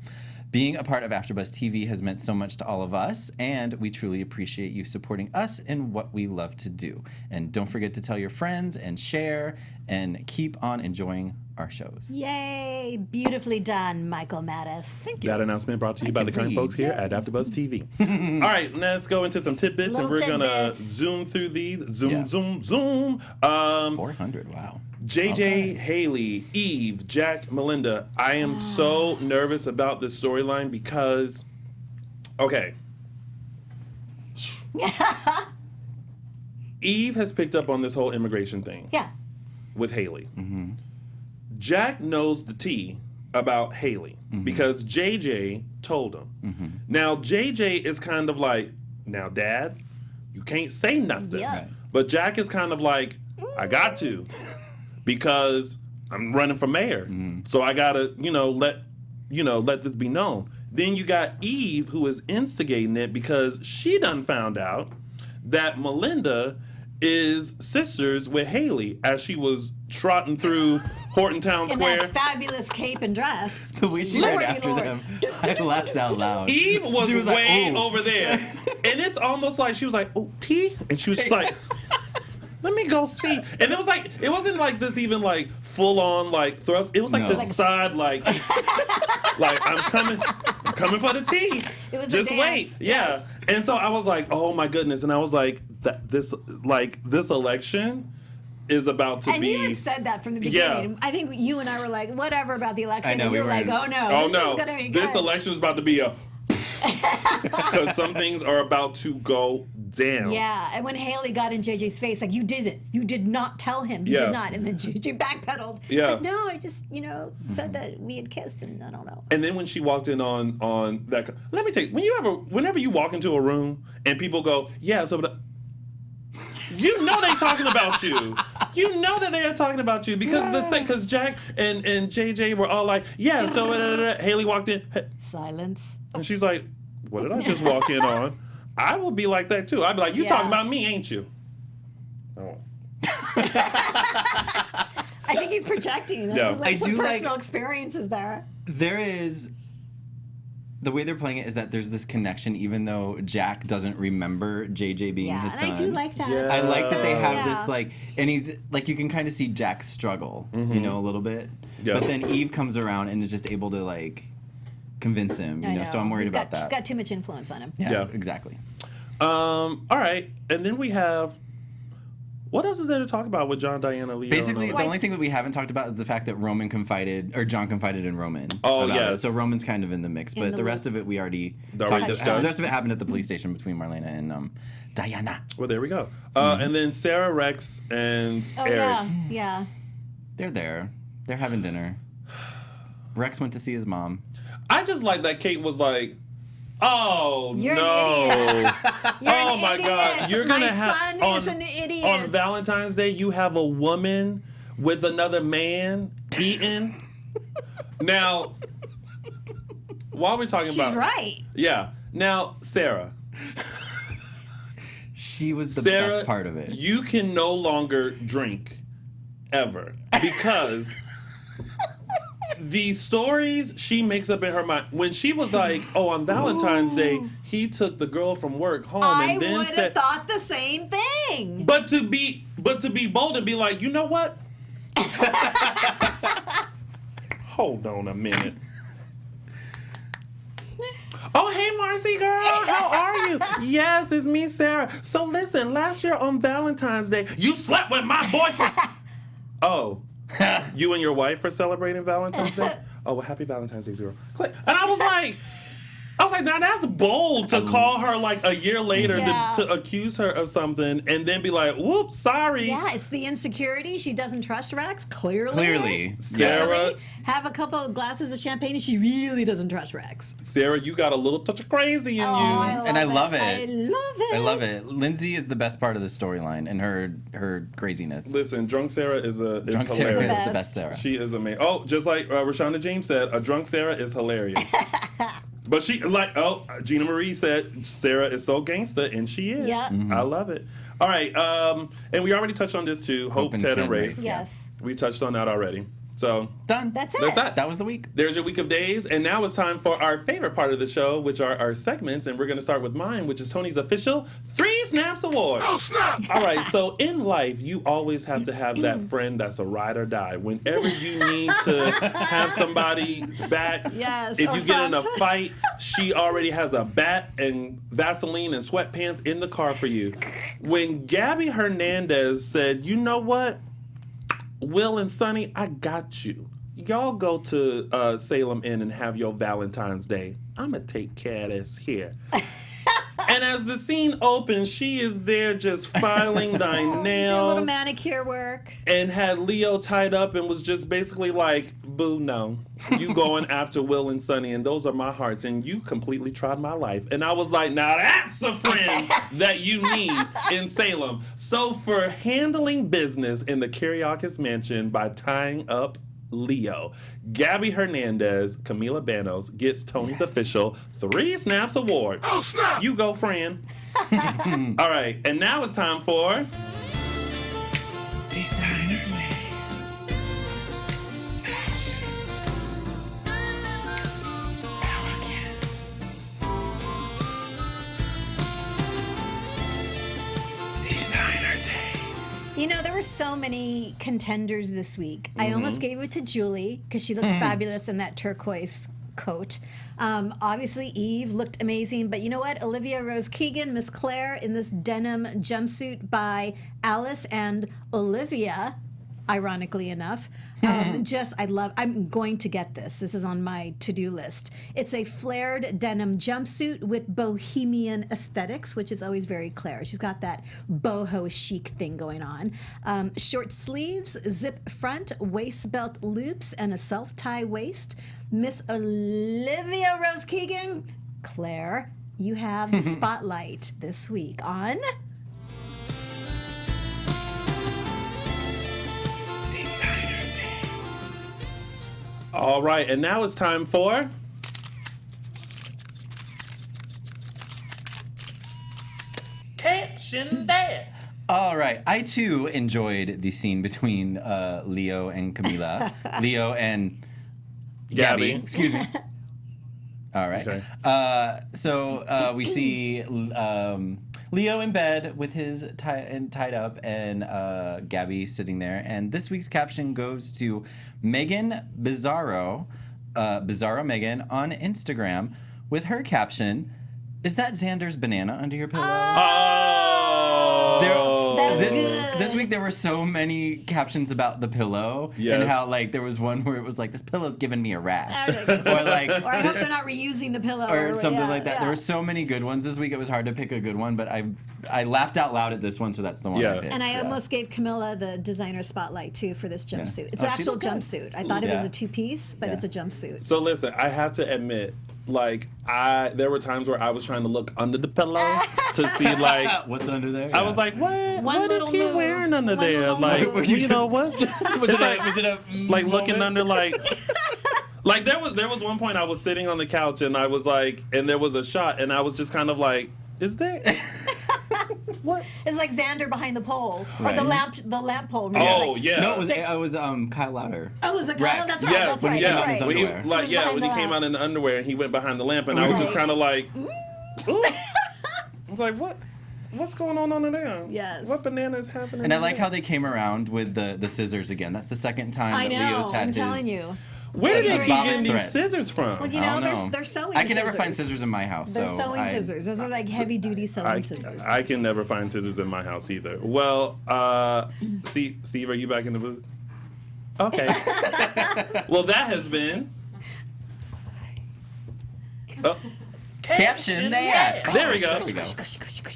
Being a part of AfterBuzz TV has meant so much to all of us, and we truly appreciate you supporting us in what we love to do. And don't forget to tell your friends and share, and keep on enjoying our shows. Yay! Beautifully done, Michael Mattis. Thank That announcement brought to you by the kind read. folks here at AfterBuzz TV. All right, let's go into some tidbits, and Little we're gonna tidbits. zoom through these. Yeah. Zoom. 400, wow. JJ, Haley, Eve, Jack, Melinda. I am so nervous about this storyline because, okay. Eve has picked up on this whole immigration thing Yeah. with Haley. Jack knows the tea about Haley because JJ told him. Now, JJ is kind of like, now, Dad, you can't say nothing. Yeah. Right. But Jack is kind of like, I got to. Because I'm running for mayor, so I gotta, let this be known. Then you got Eve, who is instigating it because she done found out that Melinda is sisters with Haley as she was trotting through Horton Town In Square. that fabulous cape and dress. The way she ran Lordy after Lord. them, I laughed out loud. Eve was She was like, way "Oh." over there, and it's almost like she was like, "Oh, tea," and she was just like. Let me go see. And it wasn't like this even like full on like thrust. It was like No. this Like side like I'm coming for the tea. It was a Just dance. wait. Yeah. Yes. And so I was like, oh my goodness. And I was like, this election is about to And be. you had said that from the Yeah. beginning. I think you and I were like, whatever about the election. I know, and we you were were like, in- oh no, Oh this no, is going to be good. this election is about to be a because some things are about to go down. Yeah, and when Haley got in JJ's face, like, you did not tell him, you Yeah. did not. And then JJ backpedaled. Yeah. Like, no, I just, said that we had kissed and I don't know. And then when she walked in on that, let me tell you, whenever you walk into a room and people go, yeah, so you know they talking about you. You know that they are talking about you because Jack and JJ were all like, yeah, so Haley walked in Silence. and she's like, what did I just walk in on? I will be like that too. I'd be like, you Yeah. talking about me, ain't you? Oh. I think he's projecting. Yeah. There's like I some do like- personal experiences there. There is the way they're playing it is that there's this connection, even though Jack doesn't remember JJ being his son. I do like that. Yeah. I like that they have this, like, and he's, like, you can kind of see Jack's struggle, you know, a little bit. Yeah. But then Eve comes around and is just able to, like, convince him, you know, so I'm worried about that. She's got too much influence on him. Yeah. Exactly. All right, and then we have. What else is there to talk about with John, Diana, Leo? Basically, the only thing that we haven't talked about is the fact that John confided in Roman. Oh, about yes. it. So Roman's kind of in the mix, but the rest of it we already discussed. The rest of it happened at the police station between Marlena and Diana. Well, there we go. And then Sarah, Rex, and Eric. Yeah. They're there. They're having dinner. Rex went to see his mom. I just like that Kate was like, "Oh You're no! an idiot. Oh my God! You're gonna have My son is an idiot. on Valentine's Day. You have a woman with another man eating." Now, while we're talking She's about, right. yeah. Now, Sarah. She was the best part of it. You can no longer drink ever because the stories she makes up in her mind. When she was like, "Oh, on Valentine's Day, he took the girl from work home," I and then would said, have thought the same thing. But to be bold and be like, you know what? Hold on a minute. Oh, hey, Marcy, girl. How are you? Yes, it's me, Sarah. So listen, last year on Valentine's Day, you slept with my boyfriend. Oh, you and your wife are celebrating Valentine's Day? Oh, well, happy Valentine's Day, Zero. Quick. And I was like, now that's bold to call her like a year later to accuse her of something and then be like, whoops, sorry. Yeah, it's the insecurity. She doesn't trust Rex, clearly. Sarah. Have a couple of glasses of champagne and she really doesn't trust Rex. Sarah, you got a little touch of crazy in you. I love it. I love it. I love it. Lindsay is the best part of the storyline and her craziness. Listen, drunk Sarah is Drunk hilarious. Sarah is the best Sarah. She is amazing. Oh, just like Rashonda James said, a drunk Sarah is hilarious. But she, Gina Marie said, Sarah is so gangsta, and she is. Yeah. I love it. All right, and we already touched on this too, Hope, Ted, and Rafe. Yes. We touched on that already. So, done. That's it. That's that. That was the week. There's your week of days, and now it's time for our favorite part of the show, which are our segments, and we're going to start with mine, which is Tony's official 3 Snaps Award. Oh, snap! All right, so in life, you always have to have that friend that's a ride or die. Whenever you need to have somebody's back, Yes, if or you get in a front. fight, she already has a bat and Vaseline and sweatpants in the car for you. When Gabby Hernandez said, you know what, Will and Sonny, I got you. Y'all go to Salem Inn and have your Valentine's Day. I'm going to take care of this here. And as the scene opens, she is there just filing thy Do a little nails manicure work. and had Leo tied up and was just basically like, boo, no. You going after Will and Sonny, and those are my hearts, and you completely tried my life. And I was like, now that's a friend that you need in Salem. So for handling business in the Kiriakis mansion by tying up Leo, Gabby Hernandez, Camila Banos gets Tony's official 3 Snaps Award. Oh, snap! You go, friend. All right, and now it's time for Designer Days. Fashion. Elegance. Designer Days. You know, there were so many contenders this week. I almost gave it to Julie because she looked fabulous in that turquoise coat. Obviously, Eve looked amazing, but you know what? Olivia Rose Keegan, Miss Claire, in this denim jumpsuit by Alice and Olivia, ironically enough. I'm going to get this. This is on my to-do list. It's a flared denim jumpsuit with bohemian aesthetics, which is always very Claire. She's got that boho chic thing going on. Short sleeves, zip front, waist belt loops, and a self-tie waist. Miss Olivia Rose Keegan, Claire, you have the spotlight this week on Designer Days. all right, and now it's time for Caption That. All right. I too enjoyed the scene between Leo and Camila. Leo and Gabby. Gabby. Excuse me. All right. Okay. So we see Leo in bed with his tied up and Gabby sitting there. And this week's caption goes to Megan Bizarro Megan on Instagram with her caption, "Is that Xander's banana under your pillow?" This week there were so many captions about the pillow and how like there was one where it was like, "This pillow's giving me a rash," or like, or I hope they're not reusing the pillow, or something like that. There were so many good ones this week. It was hard to pick a good one, but I laughed out loud at this one, so that's the one I picked. And I almost gave Camilla the designer spotlight too for this jumpsuit. It's an actual jumpsuit. I thought it was a 2-piece, but it's a jumpsuit. So listen, I have to admit, like there were times where I was trying to look under the pillow to see like what's under there. I was like, what is he wearing under there? Like, was it a like looking under like like there was one point I was sitting on the couch and I was like, and there was a shot and I was just kind of like, is there what? It's like Xander behind the pole or the lamp pole. Oh yeah. No, it was Kyle Lauder. Oh, was it Kyle? That's right. Yeah, That's right. yeah. That's right. When he, He when he came out in the underwear and he went behind the lamp and I was just kind of like, ooh. I was like, what's going on under there? Yes. What banana is happening? And I like how they came around with the scissors again. That's the second time I that know. Leo's had I'm his. telling you. Where did he get these threat. scissors from? Well, you I know, don't they're sewing. I can never scissors. find scissors in my house. They're so sewing scissors. Those are like heavy duty sewing scissors. I can never find scissors in my house either. Well, Steve, are you back in the booth? Okay. Well, that has been. Oh. Caption that. There we go.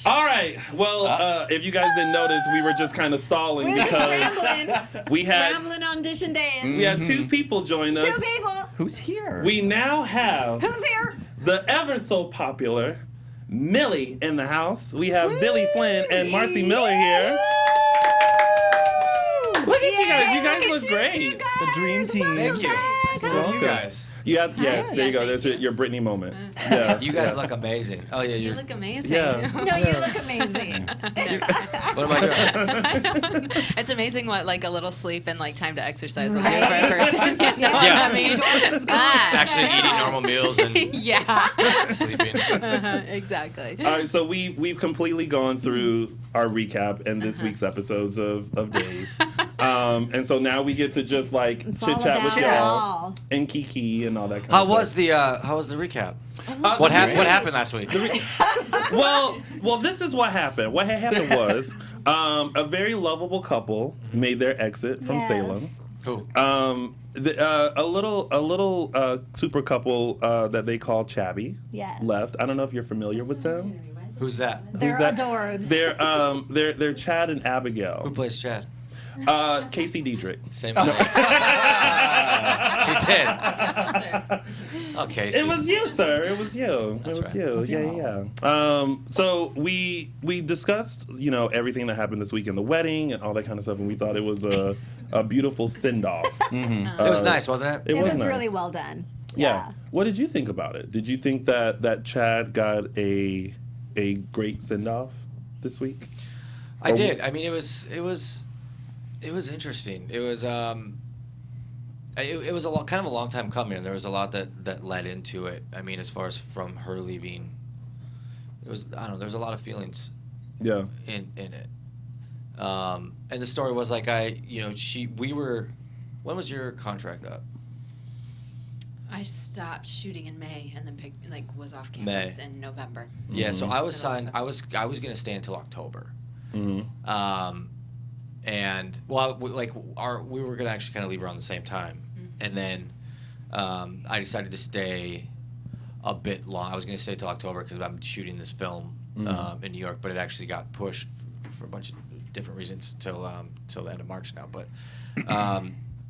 All right. Well, if you guys didn't notice, we were just kind of stalling We're because just rambling. we had Rambling audition days. we had two people join us. 2 people. Who's here? We now have Who's here? the ever so popular Millie in the house. We have Billy Flynn and Marci Miller here. Look at you guys. You guys look great. The dream team. Thank you. So welcome. you guys. Yeah, there you go. There's your Brittany moment. Yeah, You guys look amazing. Oh yeah, You you're. look amazing. Yeah. No, you look amazing. What am I doing? It's amazing what like a little sleep and like time to exercise will do for a person. You know what Yeah. I mean? Actually eating normal meals and Yeah. sleeping. Exactly. All right, so we've completely gone through our recap and this week's episodes of Days. And so now we get to just like chit chat with y'all and Kiki and all that kind How of was stuff. How was the recap? What What happened last week? Well, this is what happened. What had happened was a very lovable couple made their exit from Salem. Who? A little super couple that they call Chabby left. I don't know if you're familiar with them. Who's that? They're Who's that? adorbs. They're Chad and Who Abigail. plays Chad? Casey Diedrich. Same name. He did. Okay. It was you, sir. It was you. That's it was right. you. Yeah. So we discussed, everything that happened this week in the wedding and all that kind of stuff, and we thought it was a beautiful send off. It was nice, wasn't it? It was nice. really well done. Yeah. What did you think about it? Did you think that Chad got a great send off this week? I did. I mean, it was interesting. It was it was kind of a long time coming, and there was a lot that led into it. I mean, as far as from her leaving, it was there's a lot of feelings. Yeah. In it, and the story was like when was your contract up? I stopped shooting in May and then was off campus in November. Yeah, so I was signed. I was gonna stay until October. Mm-hmm. And we were gonna actually kind of leave around the same time, and then I decided to stay a bit long. I was gonna stay till October because I'm shooting this film in New York, but it actually got pushed for a bunch of different reasons till the end of March now. But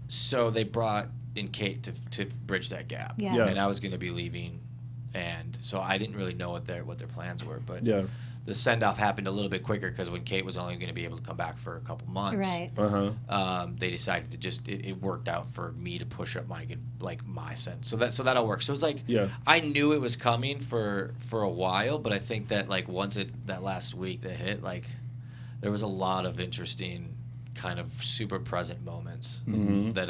so they brought in Kate to bridge that gap, and I was gonna be leaving, and so I didn't really know what their plans were, but the send-off happened a little bit quicker because when Kate was only going to be able to come back for a couple months, they decided to just it worked out for me to push up my send. So that'll work. So it was I knew it was coming for a while, but I think that once that last week that hit, there was a lot of interesting kind of super present moments that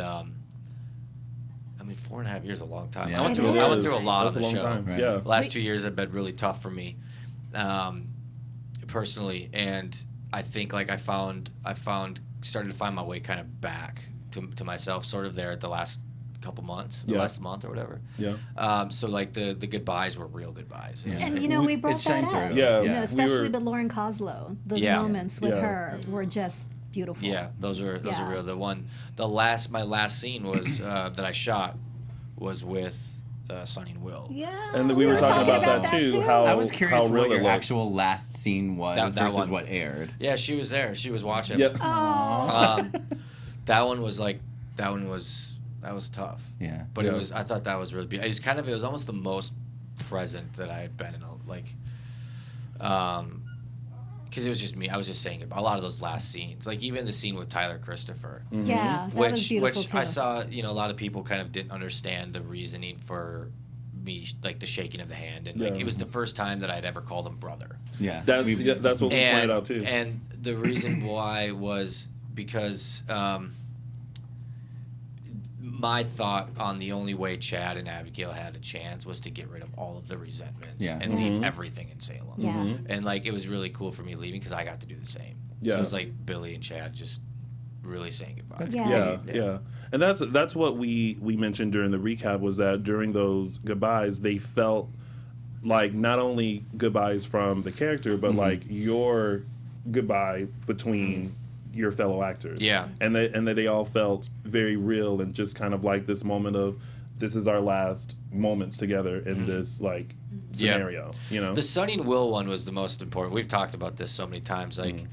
mean, 4.5 years is a long time. Yeah. I went It through a lot That's on a the long show. time. Right. Yeah. The last 2 years have been really tough for me, personally, and I think like I started to find my way kind of back to myself, sort of there at the last couple months, the last month or whatever. Yeah. So like the goodbyes were real goodbyes. Yeah. And you know, we brought that shined out. through. Yeah. You know, We especially were- with Lauren Koslow. Those Yeah. moments with Yeah. her were just beautiful. Yeah, those are Yeah. real. My last scene was that I shot was with Sonny and Will. Yeah. And we were talking about that too. How I was curious how real what your it was. actual last scene was That versus one. what aired. Yeah, she was there. She was watching. Yep. That one was tough. Yeah. But Yeah. I thought that was really beautiful. It was almost the most present that I had been in because it was just me. I was just saying about a lot of those last scenes, like even the scene with Tyler Christopher, Yeah, that was beautiful which too. I saw, a lot of people kind of didn't understand the reasoning for me, like the shaking of the hand, and like Yeah. it was the first time that I'd ever called him brother. Yeah. That's what we pointed out too. And the reason why was because my thought on the only way Chad and Abigail had a chance was to get rid of all of the resentments Yeah. and leave everything in Salem. Yeah. And like it was really cool for me leaving because I got to do the same. Yeah. So it was like Billy and Chad just really saying goodbye. Yeah. Yeah. And that's what we mentioned during the recap was that during those goodbyes they felt like not only goodbyes from the character but like your goodbye between your fellow actors. Yeah. And that they all felt very real and just kind of like this moment of this is our last moments together in this like scenario, The Sonny and Will one was the most important. We've talked about this so many times. Like,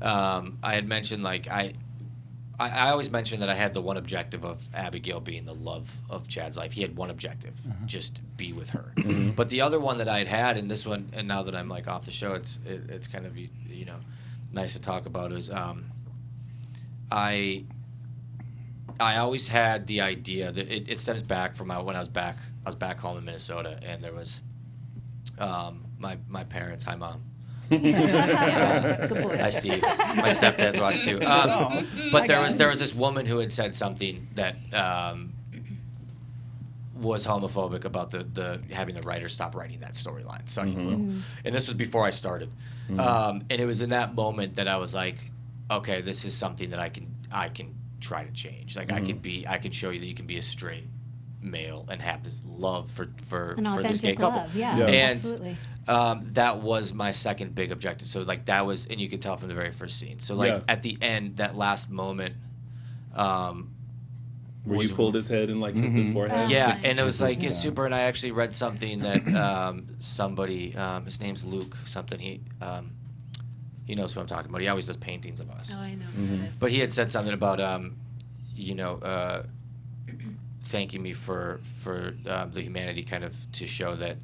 I had mentioned, like, I always mentioned that I had the one objective of Abigail being the love of Chad's life. He had one objective, just be with her. But the other one that I had, and this one, and now that I'm like off the show, it's kind of nice to talk about is I always had the idea that it stems back from when I was back home in Minnesota, and there was my parents. Hi, Mom. Good boy. Hi, Steve. My stepdad's watched too. But there was this woman who had said something that was homophobic about the having the writer stop writing that storyline, Sonny and Will. And this was before I started. And it was in that moment that I was like, okay, this is something that I can try to change. Like I can show you that you can be a straight male and have this love for An this gay authentic couple. love. Yeah, And absolutely. that was my second big objective. So like that was, and you could tell from the very first scene. So like at the end, that last moment, where you pulled his head and like kissed his forehead. yeah, and it was like it's super. And I actually read something that somebody, his name's Luke something. He knows who I'm talking about. He always does paintings of us. Oh, I know who that is. But he had said something about thanking me for the humanity, kind of to show that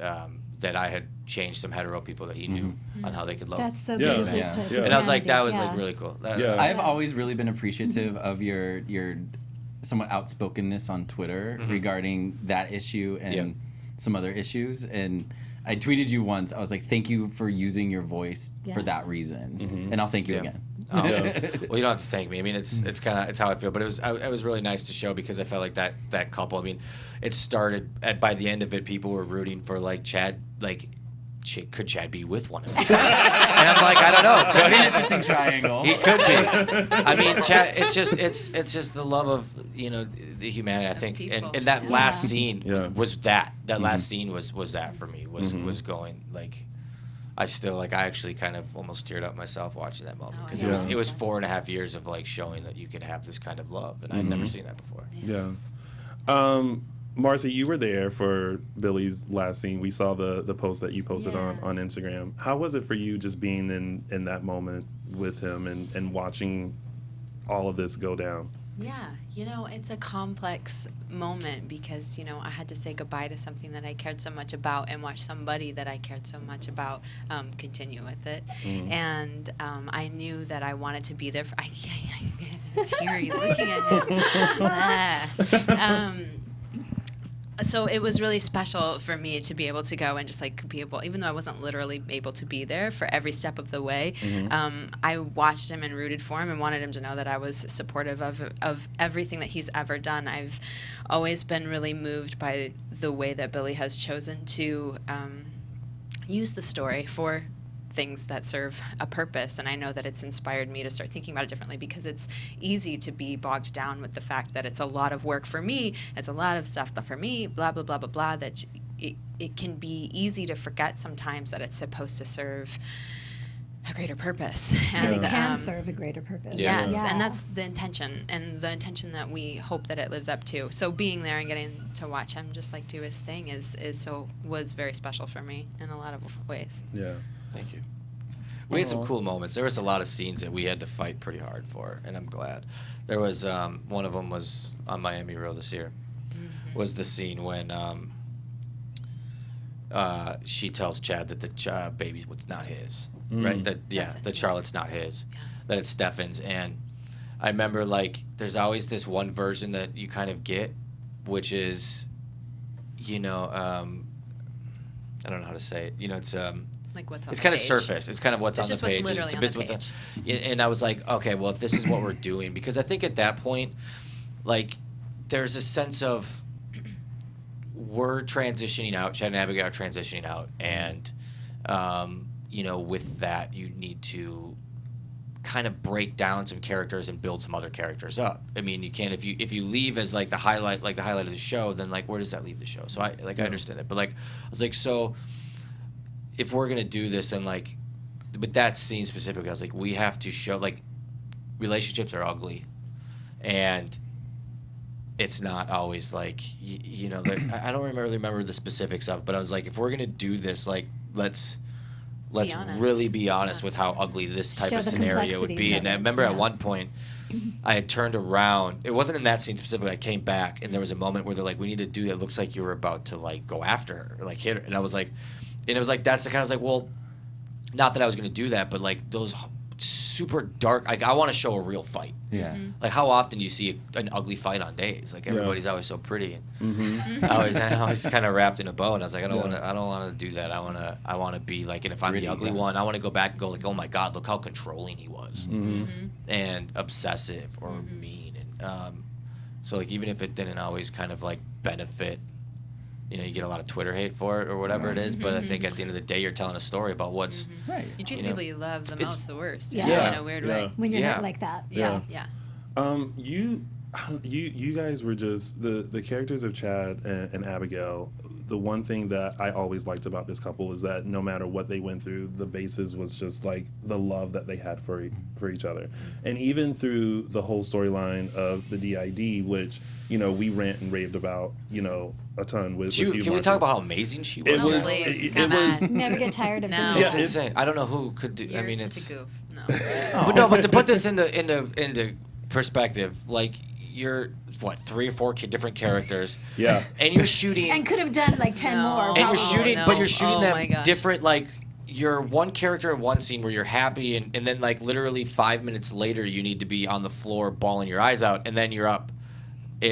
that I had changed some hetero people that he knew on how they could love. That's so Yeah. beautifully Yeah. put. Yeah. And I was like, that was Yeah. like really cool. Yeah. I've always really been appreciative of your somewhat outspokenness on Twitter regarding that issue and some other issues. And I tweeted you once. I was like, "Thank you for using your voice for that reason," and I'll thank you again. Well, you don't have to thank me. I mean, it's how I feel. But it was really nice to show because I felt like that couple. I mean, it started by the end of it, people were rooting for like Chad, like. Could Chad be with one another? And I'm like, I don't know. Could An he? interesting triangle. He could be. I mean, Chad. It's just the love of the humanity. I think, people. and that last scene was that. That last scene was that for me. Was going like. I actually kind of almost teared up myself watching that moment because it was 4.5 years of like showing that you could have this kind of love, and I'd never seen that before. Yeah. Marci, you were there for Billy's last scene. We saw the post that you posted on Instagram. How was it for you just being in that moment with him and watching all of this go down? Yeah, it's a complex moment because, I had to say goodbye to something that I cared so much about and watch somebody that I cared so much about continue with it. And I knew that I wanted to be there for... I'm teary looking at him. So it was really special for me to be able to go and just like be able, even though I wasn't literally able to be there for every step of the way, I watched him and rooted for him and wanted him to know that I was supportive of everything that he's ever done. I've always been really moved by the way that Billy has chosen to use the story for things that serve a purpose, and I know that it's inspired me to start thinking about it differently, because it's easy to be bogged down with the fact that it's a lot of work for me, it's a lot of stuff, but for me, blah blah blah blah blah, that it can be easy to forget sometimes that it's supposed to serve a greater purpose, and it can serve a greater purpose. Yes, Yeah. and that's the intention, and the intention that we hope that it lives up to. So being there and getting to watch him just like do his thing was very special for me in a lot of ways. Yeah. Thank you. We had some cool moments. There was a lot of scenes that we had to fight pretty hard for, and I'm glad. There was one of them was on Miami Row this year. Was the scene when she tells Chad that the baby was not his, right? That Charlotte's not his, that it's Stefan's. And I remember, like, there's always this one version that you kind of get, which is, I don't know how to say it. It's Like what's on it's the kind of page. surface. It's kind of what's It's on the just what's page. literally It's a on bit the what's page. and I was like, okay, well, if this is what we're doing, because I think at that point, like, there's a sense of we're transitioning out. Chad and Abigail are transitioning out, and with that, you need to kind of break down some characters and build some other characters up. I mean, you can't if you leave as like the highlight of the show, then like where does that leave the show? So I understand it, but like I was like, so if we're gonna do this, and like with that scene specifically, I was like, we have to show, like, relationships are ugly, and it's not always like I don't remember the specifics of it, but I was like, if we're gonna do this, like, let's really be honest with how ugly this type Show of the scenario would be. complexities And I of it, remember yeah. at one point I had turned around. It wasn't in that scene specifically. I came back, and there was a moment where they're like, we need to do that. It looks like you were about to like go after her, or like hit her. And I was like, and it was like, that's the kind of, I was like, well, not that I was going to do that, but like those super dark, like, I want to show a real fight. Yeah. Like, how often do you see an ugly fight on days? Like, everybody's always so pretty, and I always kind of wrapped in a bow. And I was like, I don't want to do that. I want to be like, and if I'm Gritty, the ugly yeah. one, I want to go back and go like, oh my God, look how controlling he was, and obsessive or mean, and so like, even if it didn't always kind of like benefit. You get a lot of Twitter hate for it or whatever it is, but I think at the end of the day, you're telling a story about what's Right. You treat the people you love the most the worst. Yeah. In a weird way. When you're Yeah. hit like that. Yeah. You guys were just the characters of Chad and Abigail. The one thing that I always liked about this couple is that no matter what they went through, the basis was just like the love that they had for each other. And even through the whole storyline of the DID, which we rant and raved about, a ton with you. Can we talk about how amazing she was? It was. please, It come was. on. Never get tired of No. doing It's that. insane. I don't know who could do. You're I mean, such it's. a goof. No. But to put this into perspective, like, you're 3 or 4 different characters. Yeah. And you're shooting. And could have done like 10 No. more. And you're Oh, shooting, no. but you're shooting Oh, my them gosh. different. Like, you're one character in one scene where you're happy, and then like literally 5 minutes later, you need to be on the floor bawling your eyes out, and then you're up.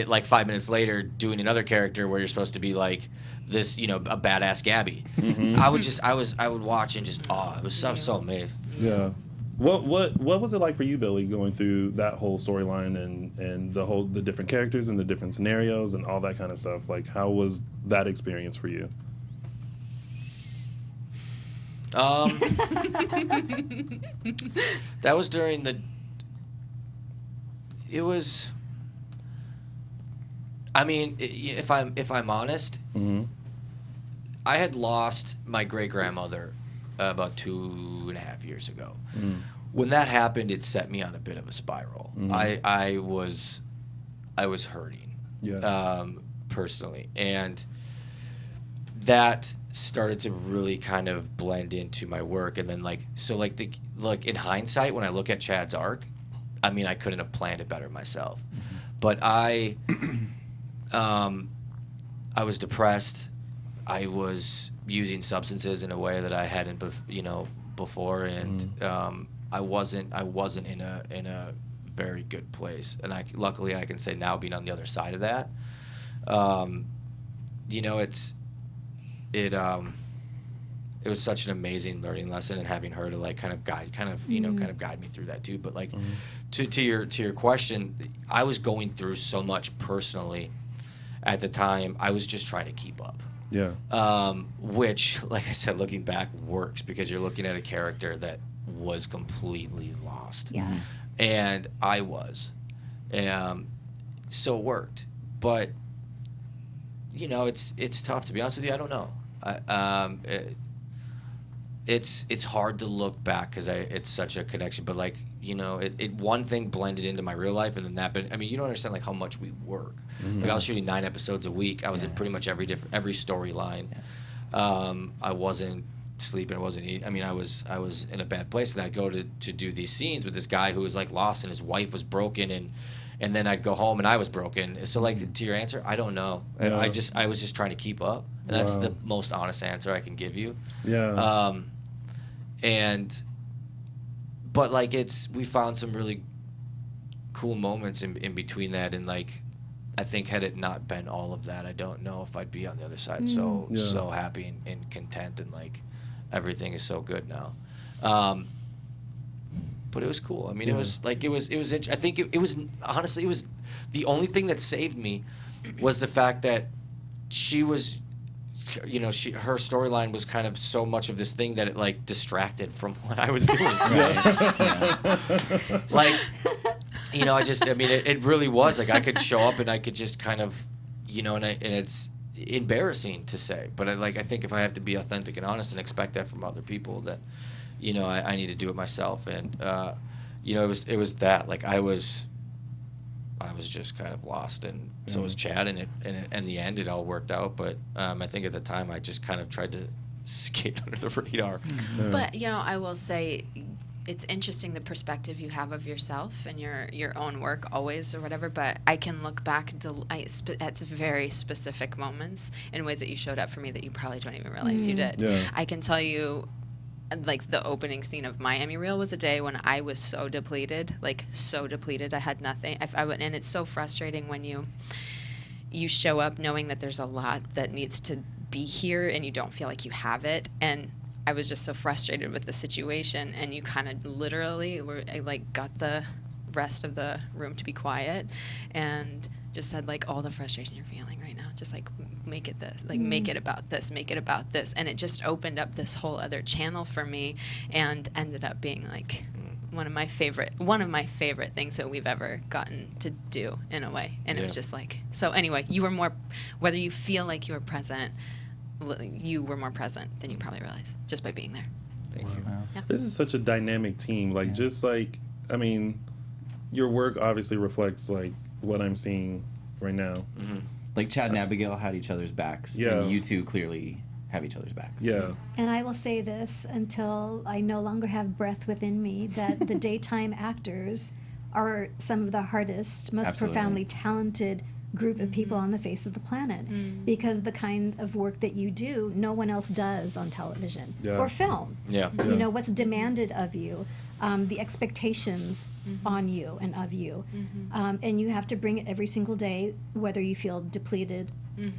Like 5 minutes later, doing another character where you're supposed to be like this, a badass Gabby. I would watch and just I was so amazed. Yeah. What was it like for you, Billy, going through that whole storyline and the different characters and the different scenarios and all that kind of stuff? Like, how was that experience for you? That was during the. It was. I mean, if I'm honest, I had lost my great grandmother about 2.5 years ago. When that happened, it set me on a bit of a spiral. I was hurting, personally, and that started to really kind of blend into my work. And then in hindsight, when I look at Chad's arc, I mean, I couldn't have planned it better myself. But I was depressed. I was using substances in a way that I hadn't, before, and I wasn't in a very good place. And luckily I can say now, being on the other side of that, it was such an amazing learning lesson, and having her to like kind of guide me through that too. But like to your question, I was going through so much personally at the time. I was just trying to keep up. Yeah. Which, like I said, looking back, works because you're looking at a character that was completely lost. Yeah. And I was. So it worked. But, it's tough, to be honest with you. I don't know. It's hard to look back because it's such a connection. But, like, one thing blended into my real life, and then that. But I mean, you don't understand like how much we work. Like I was shooting 9 episodes a week. I was in pretty much every storyline. Yeah. I wasn't sleeping. I wasn't eating. I mean, I was in a bad place, and I'd go to do these scenes with this guy who was like lost, and his wife was broken, and then I'd go home and I was broken. So like to your answer, I don't know. Yeah. I was just trying to keep up, and that's the most honest answer I can give you. Yeah. But like we found some really cool moments in between that, and like I think had it not been all of that, I don't know if I'd be on the other side so happy and content, and like everything is so good now. But it was cool. I mean, it was like it was. I think it was honestly, it was the only thing that saved me was the fact that she was. Her storyline was kind of so much of this thing that it like distracted from what I was doing. Like, it really was like I could show up and I could just kind of, and it's embarrassing to say, but I think if I have to be authentic and honest and expect that from other people, that, I need to do it myself. And, it was that, like I was just kind of lost, and so was Chad, and in the end it all worked out. But I think at the time I just kind of tried to skate under the radar. But I will say, it's interesting the perspective you have of yourself and your own work always or whatever. But I can look back at very specific moments in ways that you showed up for me that you probably don't even realize you did. Yeah. I can tell you. Like the opening scene of Miami Reel was a day when I was so depleted, I had nothing. And it's so frustrating when you show up knowing that there's a lot that needs to be here and you don't feel like you have it. And I was just so frustrated with the situation, and you kind of literally got the rest of the room to be quiet and just said like all the frustration you're feeling right now, just like make it this, like make it about this, and it just opened up this whole other channel for me, and ended up being like one of my favorite things that we've ever gotten to do in a way. And it was just like, so anyway, you were more, whether you feel like you were present, you were more present than you probably realize just by being there. Thank you. Wow. Yeah. This is such a dynamic team. Like, just like, I mean, your work obviously reflects like what I'm seeing right now. Mm-hmm. Like Chad and Abigail had each other's backs, and you two clearly have each other's backs. Yeah. And I will say this until I no longer have breath within me, that the daytime actors are some of the hardest, most profoundly talented group of people on the face of the planet, because the kind of work that you do, no one else does on television or film. Yeah. You know, what's demanded of you, the expectations on you and of you. And you have to bring it every single day, whether you feel depleted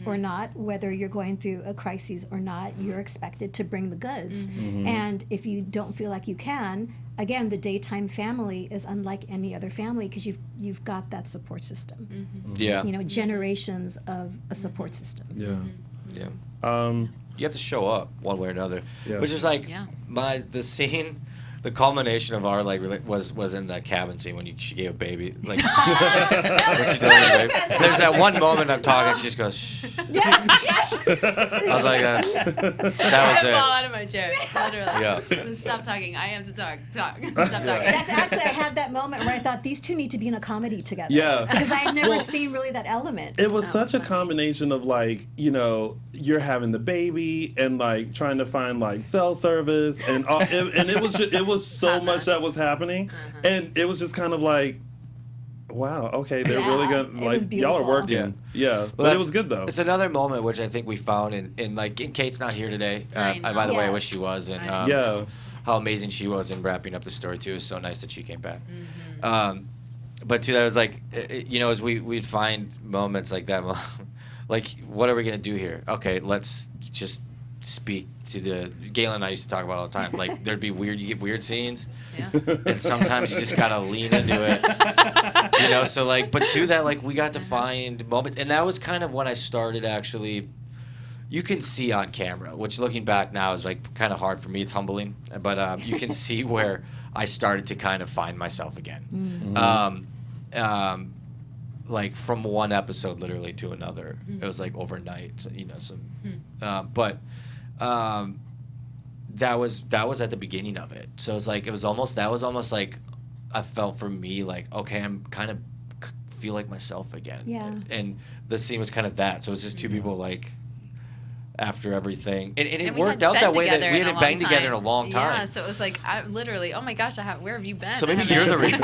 or not, whether you're going through a crisis or not, you're expected to bring the goods. And if you don't feel like you can, again, the daytime family is unlike any other family, because you've got that support system. Yeah. You know, generations of a support system. Yeah. You have to show up one way or another, which is like the scene. The culmination of our was in the cabin scene when she gave a baby. Like, when she delivered the baby. There's that one moment I'm talking, she just goes, shh. Yes. I was like, that was I it. fall out of my chair, literally. Yeah. Stop talking. I have to talk. Stop talking. That's actually, I had that moment where I thought these two need to be in a comedy together. Yeah. Because I had never seen really that element. It was such a combination of like, you know, you're having the baby and like trying to find like cell service and all, and it was so much that was happening, and it was just kind of like, wow, okay, they're really gonna like y'all are working, but it was good though. It's another moment which I think we found in like Kate's not here today. By the way, I wish she was, and how amazing she was in wrapping up the story too. It was so nice that she came back. But too, that was like, you know, as we'd find moments like that. like, what are we gonna do here? Okay, let's just speak to the. Galen and I used to talk about it all the time. Like, there'd be you get weird scenes, and sometimes you just gotta lean into it. You know, so like, but to that, like, we got to find moments, and that was kind of when I started actually. You can see on camera, which looking back now is like kind of hard for me. It's humbling, but you can see where I started to kind of find myself again. Like from one episode literally to another. It was like overnight, so, you know. But that was at the beginning of it. So it was almost like I felt for me like, okay, I'm kind of feel like myself again. Yeah. And the scene was kind of that. So it was just two people like. After everything, and it we worked hadn't out that been way that together we in a hadn't long banged together in a time. long time. Yeah, so it was like, I literally, oh my gosh, where have you been? So I maybe haven't- you're the reason.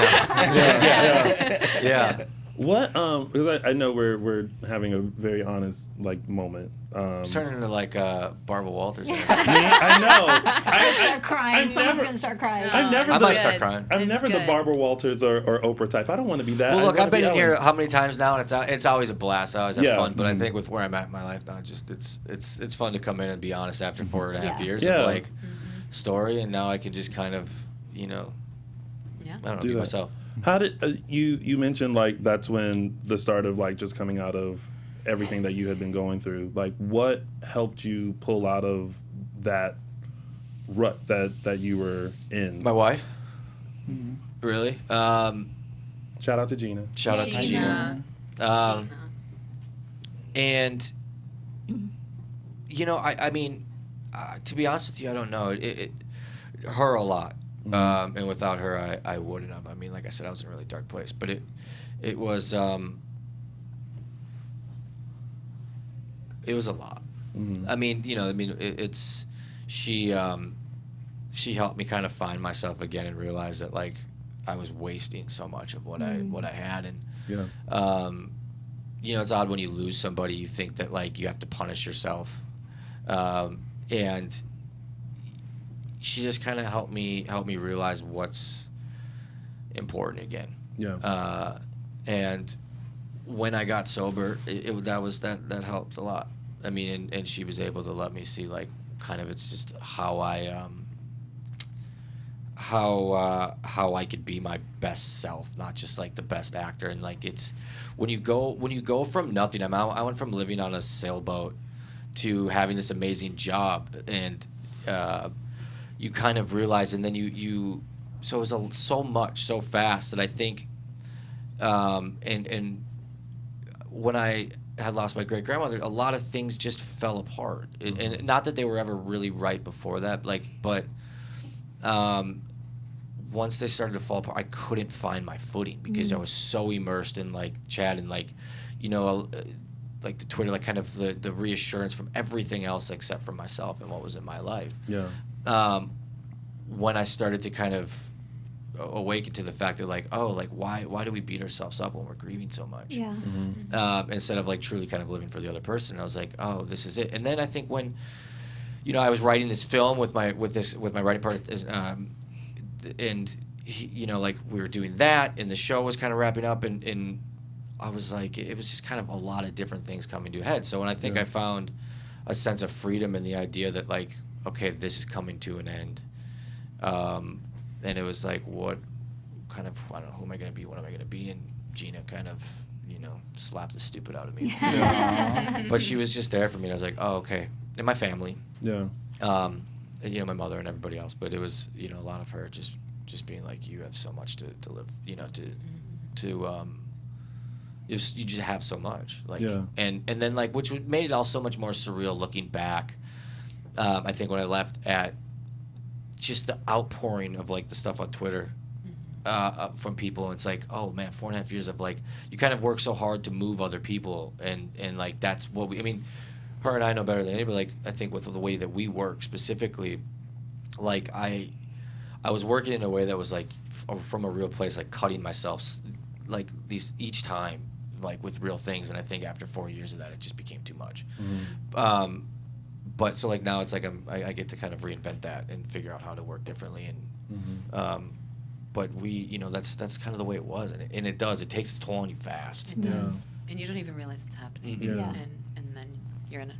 Yeah. What? Because I know we're having a very honest like moment. It's turning into like Barbara Walters. I know. I start crying. I'm Someone's never- going to start crying. I'm never I the, might start crying. I'm It's never the good. Barbara Walters or Oprah type. I don't want to be that. Well, look, I I've been wanna in be here Ellen. how many times now, and it's always a blast. I always have Yeah. fun. But I think with where I'm at in my life now, just it's fun to come in and be honest after 4.5 years Yeah. of like story, and now I can just kind of I don't know, Do be that. myself. How did you mentioned like that's when the start of like just coming out of everything that you had been going through. Like what helped you pull out of that rut that you were in? My wife. Really? Shout out to Gina. Shout out to Gina. And I mean, to be honest with you, I don't know. It her a lot, and without her, I wouldn't have. I mean, like I said, I was in a really dark place, but it was a lot. I mean, it's she helped me kind of find myself again and realize that like I was wasting so much of what I had, and it's odd when you lose somebody, you think that like you have to punish yourself, and she just kind of helped me realize what's important again. And when I got sober, that helped a lot. I mean, and she was able to let me see like kind of it's just how I could be my best self, not just like the best actor. And like it's when you go from nothing. I went from living on a sailboat to having this amazing job, and you kind of realize, and then you so it was so much so fast that I think, and when I had lost my great grandmother, a lot of things just fell apart, and not that they were ever really right before that, but once they started to fall apart, I couldn't find my footing because I was so immersed in like Chad and like, like the Twitter, like kind of the reassurance from everything else except for myself and what was in my life. When I started to kind of awaken to the fact that like, oh, like why do we beat ourselves up when we're grieving so much? Instead of like truly kind of living for the other person. I was like, oh, this is it. And then I think when, I was writing this film with my writing partner, and he, like we were doing that, and the show was kind of wrapping up, and I was like, it was just kind of a lot of different things coming to a head. So when I think I found a sense of freedom in the idea that like, okay, this is coming to an end, and it was like, what kind of, I don't know, who am I going to be? What am I going to be? And Gina kind of, slapped the stupid out of me. But she was just there for me, and I was like, oh, okay. And my family. And, my mother and everybody else. But it was, a lot of her just being like, you have so much to live, you just have so much. Like, and then, like, which made it all so much more surreal looking back. I think when I left at just the outpouring of, like, the stuff on Twitter from people, it's like, oh, man, 4.5 years of, like, you kind of work so hard to move other people. And like, that's what I mean, her and I know better than anybody. Like, I think with the way that we work specifically, like, I was working in a way that was, like, from a real place, like, cutting myself, like, these each time, like, with real things. And I think after 4 years of that, it just became too much. But so, like, now it's like I get to kind of reinvent that and figure out how to work differently. And but we, that's kind of the way it was. And it does. It takes its toll on you fast. It does. And you don't even realize it's happening. and then you're in a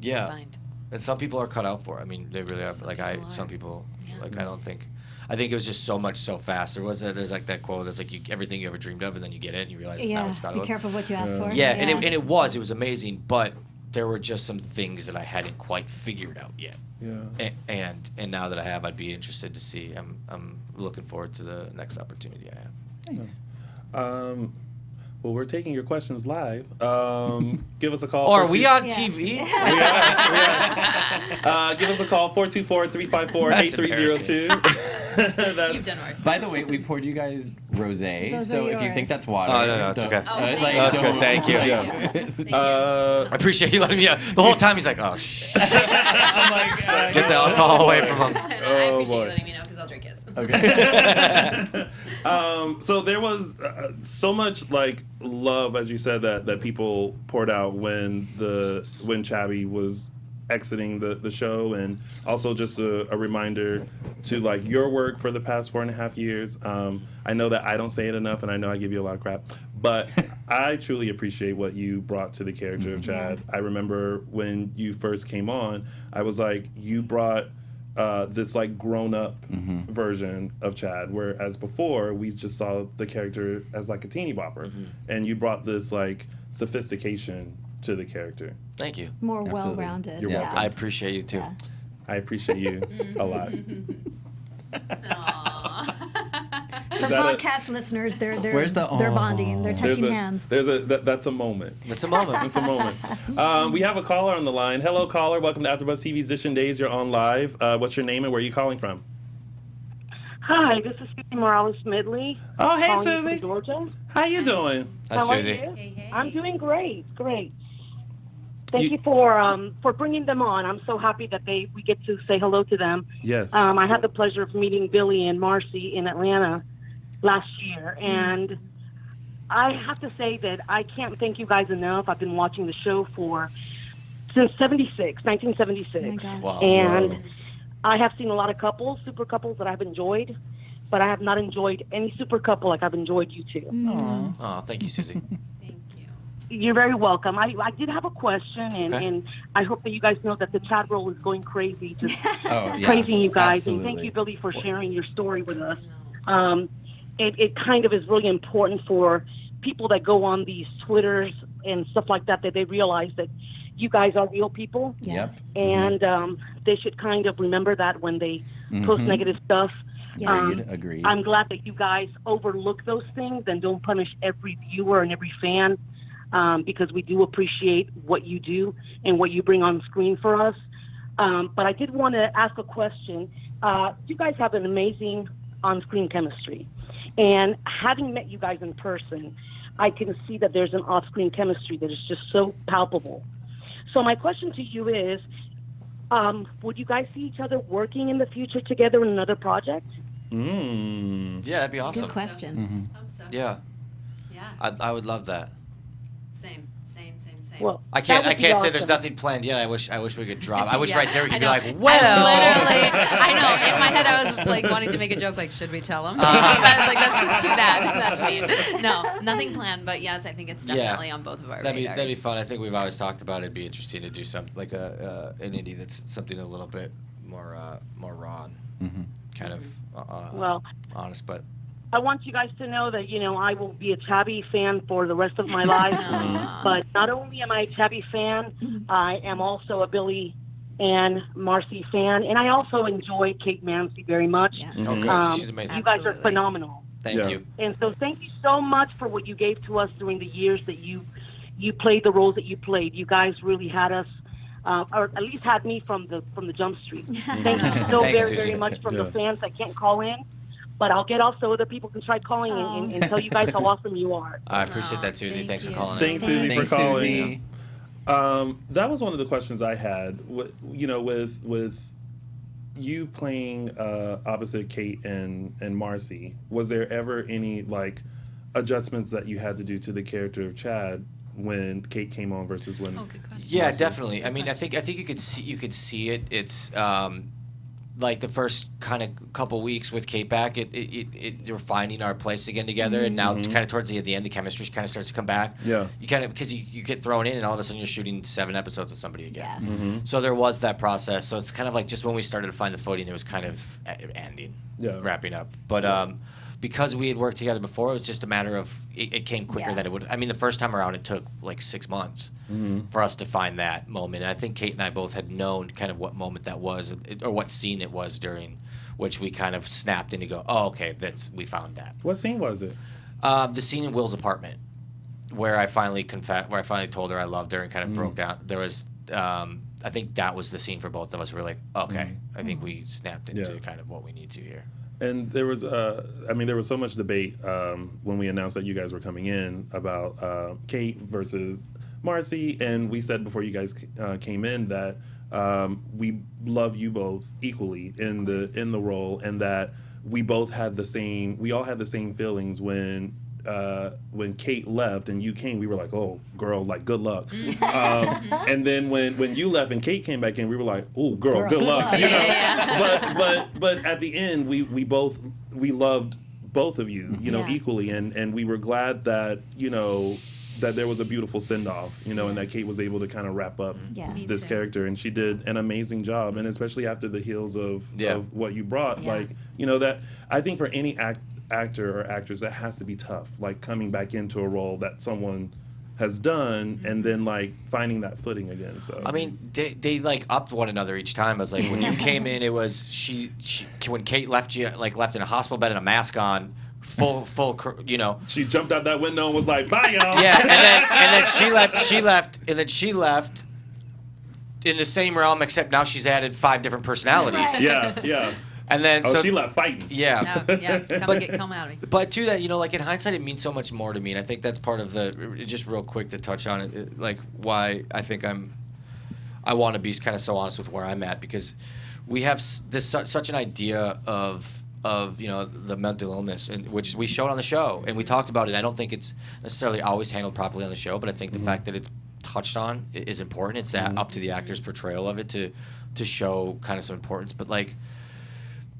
Yeah. bind. And some people are cut out for it. I mean, they really are. Some Like people are. some people, Yeah. like I don't think. I think it was just so much so fast. There's like that quote that's like everything you ever dreamed of, and then you get it and you realize it's not what you thought it Be was. careful what you ask for. Yeah, and it was amazing, but there were just some things that I hadn't quite figured out yet. Yeah. And now that I have, I'd be interested to see. I'm looking forward to the next opportunity I have. Well, we're taking your questions live. Give us a call. Or are we on Yeah. TV? Give us a call, 424-354-8302. You've done worse. By the way, we poured you guys rosé, Those so are if you think yours. that's water, Oh, no, it's don't- okay. Oh, thank like, you. That's good, don't- thank you. Thank you. I appreciate you letting me know. The whole time he's like, oh, shh. I'm like, Get the alcohol away from him. And I appreciate boy. you letting me know because I'll drink his. okay. So there was so much like love, as you said, that people poured out when Chabby was exiting the show, and also just a reminder to like your work for the past 4.5 years. I know that I don't say it enough, and I know I give you a lot of crap, but I truly appreciate what you brought to the character of Chad. I remember when you first came on, I was like, you brought this like grown-up version of Chad, whereas before we just saw the character as like a teeny bopper, and you brought this like sophistication to the character. Thank you. More Absolutely. well-rounded. You're welcome. I appreciate you too. Yeah. I appreciate you a lot. Aww. For that a- podcast listeners, they're Where's the they're aw? bonding. They're touching hands. That's a moment. It's a moment. It's a moment. We have a caller on the line. Hello, caller. Welcome to AfterBuzz TV's Edition Days. You're on live. What's your name and where are you calling from? Hi, this is Susie Morales Medley. Oh, hey, calling you Susie. from Georgia. How you doing? Hi, How are Susie. you? Hey, hey. I'm doing great. Thank you for bringing them on. I'm so happy that we get to say hello to them. Yes. I had the pleasure of meeting Billy and Marcy in Atlanta last year, and I have to say that I can't thank you guys enough. I've been watching the show since 1976. Oh my gosh. Wow. And I have seen a lot of super couples that I've enjoyed, but I have not enjoyed any super couple like I've enjoyed you two. Oh, thank you, Susie. Thank you. You're very welcome. I did have a question, Okay. and I hope that you guys know that the chat roll is going crazy, just Oh, yeah. praising you guys. Absolutely. And thank you, Billy, for sharing your story with us. It kind of is really important for people that go on these Twitters and stuff like that they realize that you guys are real people. Yep. And they should kind of remember that when they post negative stuff. Yes. Agreed. I'm glad that you guys overlook those things and don't punish every viewer and every fan, because we do appreciate what you do and what you bring on screen for us. But I did want to ask a question. You guys have an amazing on-screen chemistry. And having met you guys in person, I can see that there's an off-screen chemistry that is just so palpable. So my question to you is, would you guys see each other working in the future together in another project? Mm. Yeah, that'd be awesome. Good question. Hope so. Yeah, Yeah. I would love that. Same. Well, I that can't would be say there's awesome. nothing planned yet. I wish we could drop. I wish Yeah, right there you I could be know. like, well. I know. In my head, I was like wanting to make a joke, like, should we tell him? But I was like, that's just too bad. That's mean. No, nothing planned. But yes, I think it's definitely on both of our radars. That'd be fun. I think we've always talked about it'd be interesting to do something like an indie that's something a little bit more raw, and kind of Well, honest, but. I want you guys to know that, I will be a Chabby fan for the rest of my life. But not only am I a Chabby fan, I am also a Billy and Marcy fan. And I also enjoy Kate Mansi very much. Yeah. Oh, good. She's amazing. You guys are Absolutely. phenomenal. Thank Yeah. you. And so thank you so much for what you gave to us during the years that you played the roles that you played. You guys really had us, or at least had me from the jump street. Thank you so Thanks, very, Susie. very much from Yeah. the fans that can't call in. But I'll get off so other people can try calling and tell you guys how awesome you are. I appreciate that, Susie. Thank Thanks for you. calling in. Thanks, Susie, Thanks, for calling. Susie. That was one of the questions I had. With you playing opposite Kate and Marcy, was there ever any like adjustments that you had to do to the character of Chad when Kate came on versus when? Oh, good question. Yeah, Marcy. definitely. I Good mean, I question. think you could see it. It's like the first kind of couple weeks with Kate back, we're finding our place again together, and now kind of towards the end, the chemistry kind of starts to come back. Yeah. You kind of because you get thrown in, and all of a sudden you're shooting 7 episodes with somebody again. Yeah. So there was that process. So it's kind of like just when we started to find the footing, it was kind of ending, wrapping up. But because we had worked together before, it was just a matter of it came quicker than it would. I mean, the first time around, it took like 6 months for us to find that moment. And I think Kate and I both had known kind of what moment that was, or what scene it was during which we kind of snapped in to go, oh, okay, we found that. What scene was it? The scene in Will's apartment, where I finally told her I loved her and kind of broke down. There was, I think that was the scene for both of us. We were like, okay, I think we snapped into kind of what we need to here. And there was, there was so much debate when we announced that you guys were coming in about Kate versus Marcy, and we said before you guys came in that we love you both equally in the role, and that we all had the same feelings when Kate left and you came. We were like, oh, girl, like, good luck. And then when you left and Kate came back in, we were like, oh, girl, good luck. You know? But at the end, we loved both of you, you know, equally, and we were glad that, you know, that there was a beautiful send-off, you know, and that Kate was able to kind of wrap up this character, and she did an amazing job, and especially after the heels of what you brought, like, you know, that I think for any actor or actress, that has to be tough, like coming back into a role that someone has done and then like finding that footing again. So I mean, they like upped one another each time. I was like, when you came in, it was she when Kate left you left in a hospital bed and a mask on, full, you know. She jumped out that window and was like, "Bye, y'all." Yeah, and then she left in the same realm, except now she's added 5 different personalities. Right. Yeah. And then she left fighting. Yeah. Come out of me. But to that, you know, like in hindsight, it means so much more to me, and I think that's part of just real quick to touch on it, like why I think I want to be kind of so honest with where I'm at, because we have such an idea of you know, the mental illness, and which we showed on the show and we talked about it. I don't think it's necessarily always handled properly on the show, but I think the fact that it's touched on is important. It's that up to the actor's portrayal of it to show kind of some importance. But like,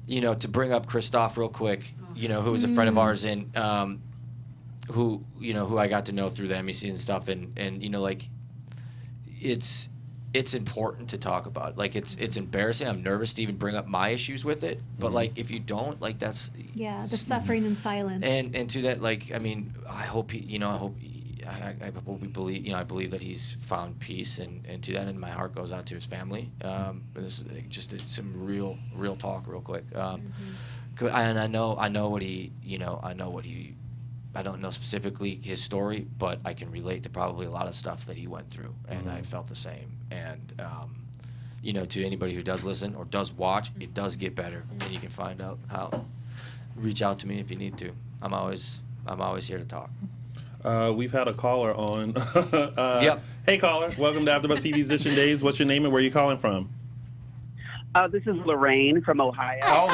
you know, to bring up Christoph real quick, you know, who was a friend of ours and who I got to know through the MEC and stuff, and you know, like it's important to talk about. Like it's embarrassing. I'm nervous to even bring up my issues with it. But like if you don't, like that's the suffering in silence. And to that, like, I mean, I hope he, you know, I believe, you know, I believe that he's found peace, and to that end, my heart goes out to his family. And this is just some real talk, real quick. And I know what he, you know, I don't know specifically his story, but I can relate to probably a lot of stuff that he went through, and I felt the same. And you know, to anybody who does listen or does watch, it does get better, and you can find out how. Reach out to me if you need to. I'm always here to talk. We've had a caller on. Yep. Hey, caller. Welcome to AfterBuzz TV's Edition Days. What's your name and where are you calling from? This is Lorraine from Ohio. Oh,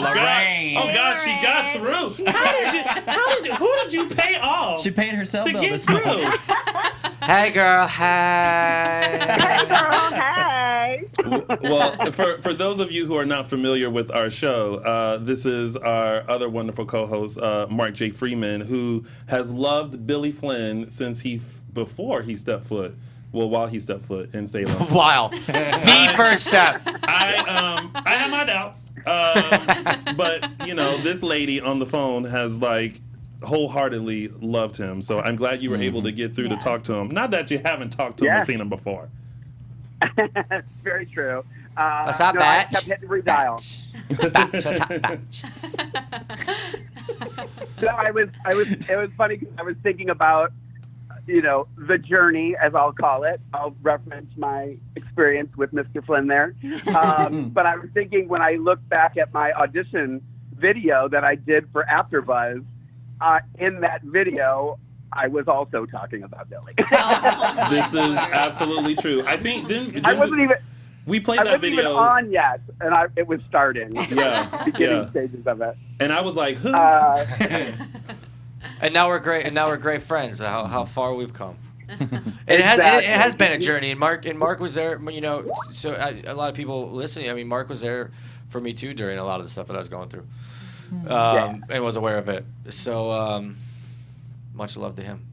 Lorraine. God. Oh, God, she got through. Who did you pay off? She paid her cell to bill get this through. month. Hey, girl. Hey. Hey, girl. Hey. Well, for those of you who are not familiar with our show, this is our other wonderful co-host, Mark J. Freeman, who has loved Billy Flynn since before he stepped foot. Well, while he stepped foot in Salem. Wild. The first step. I have my doubts. But, you know, this lady on the phone has, like, wholeheartedly loved him. So I'm glad you were able to get through to talk to him. Not that you haven't talked to him or seen him before. Very true. What's up, I batch? kept hitting redial. Batch. So it was funny because I was thinking about, you know, the journey, as I'll call it. I'll reference my experience with Mr. Flynn there. But I was thinking when I look back at my audition video that I did for AfterBuzz, in that video, I was also talking about Billy. This is absolutely true. I think I wasn't even. We played I that wasn't video. even on yet, and it was starting. Beginning stages of it. And I was like, who? And now we're great friends. How far we've come. It has been a journey, and Mark was there. You know, so a lot of people listening. I mean, Mark was there for me too during a lot of the stuff that I was going through, Yeah. and was aware of it. So much love to him.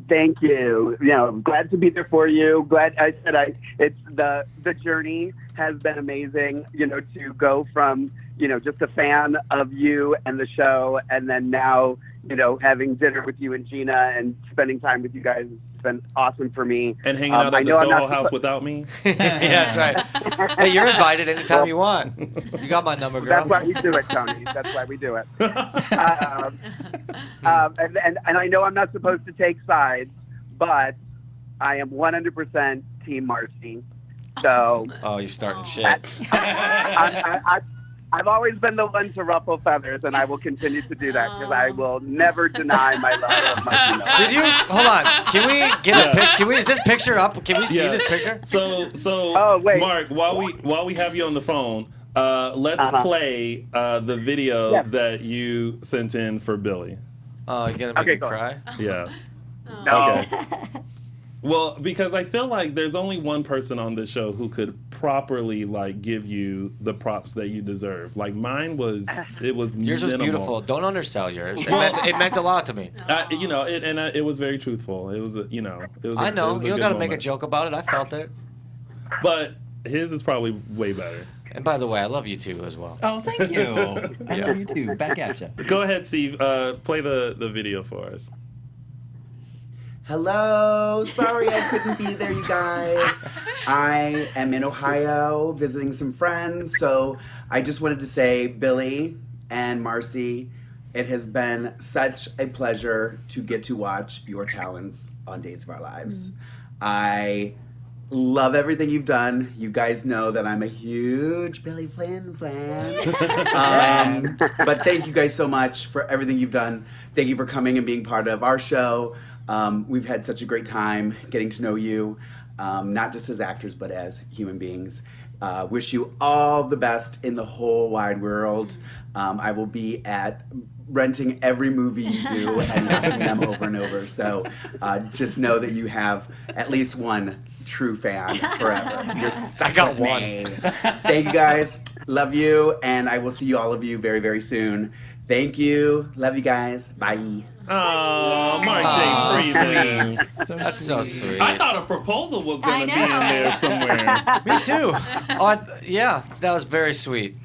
Thank you. You know, glad to be there for you. Glad it's the journey has been amazing, you know, to go from, you know, just a fan of you and the show, and then now, you know, having dinner with you and Gina and spending time with you guys has been awesome for me. And hanging out I at the know I'm Soho not House without me. Yeah, that's right. Hey, you're invited anytime you want. You got my number, girl. That's why we do it, Tony. That's why we do it. And I know I'm not supposed to take sides, but I am 100% Team Marcy. So Oh, you're starting shit. I've always been the one to ruffle feathers, and I will continue to do that because I will never deny my love of Marcy Miller. Did you hold on? Can we get a pic? Can we? Is this picture up? Can we see Yeah. this picture? So Oh, wait. Mark, while we have you on the phone, let's play the video Yeah. that you sent in for Billy. Oh, you gonna make Okay, me go cry? Yeah. No. Okay. Well, because I feel like there's only one person on this show who could properly like give you the props that you deserve. Like mine was, it was Yours was minimal. beautiful. Don't undersell yours. It meant a lot to me. You know, it was very truthful. It was, you know, it was. I know. It was You don't good gotta make a moment. joke about it. I felt it. But his is probably way better. And by the way, I love you too as well. Oh, thank you. I love you too. Back at you. Go ahead, Steve. Play the video for us. Hello. Sorry I couldn't be there, you guys. I am in Ohio visiting some friends, so I just wanted to say, Billy and Marcy, it has been such a pleasure to get to watch your talents on Days of Our Lives. I love everything you've done. You guys know that I'm a huge Billy Flynn fan. But thank you guys so much for everything you've done. Thank you for coming and being part of our show. We've had such a great time getting to know you, not just as actors, but as human beings. Wish you all the best in the whole wide world. I will be at renting every movie you do and watching them over and over. So just know that you have at least one true fan forever. You're stuck I got with one. me. Thank you guys. Love you. And I will see you all of you very, very soon. Thank you. Love you guys. Bye. Oh, Mark J. Freeman. That's so sweet. I thought a proposal was I going to be in know. there somewhere. Me too. Oh, yeah, that was very sweet.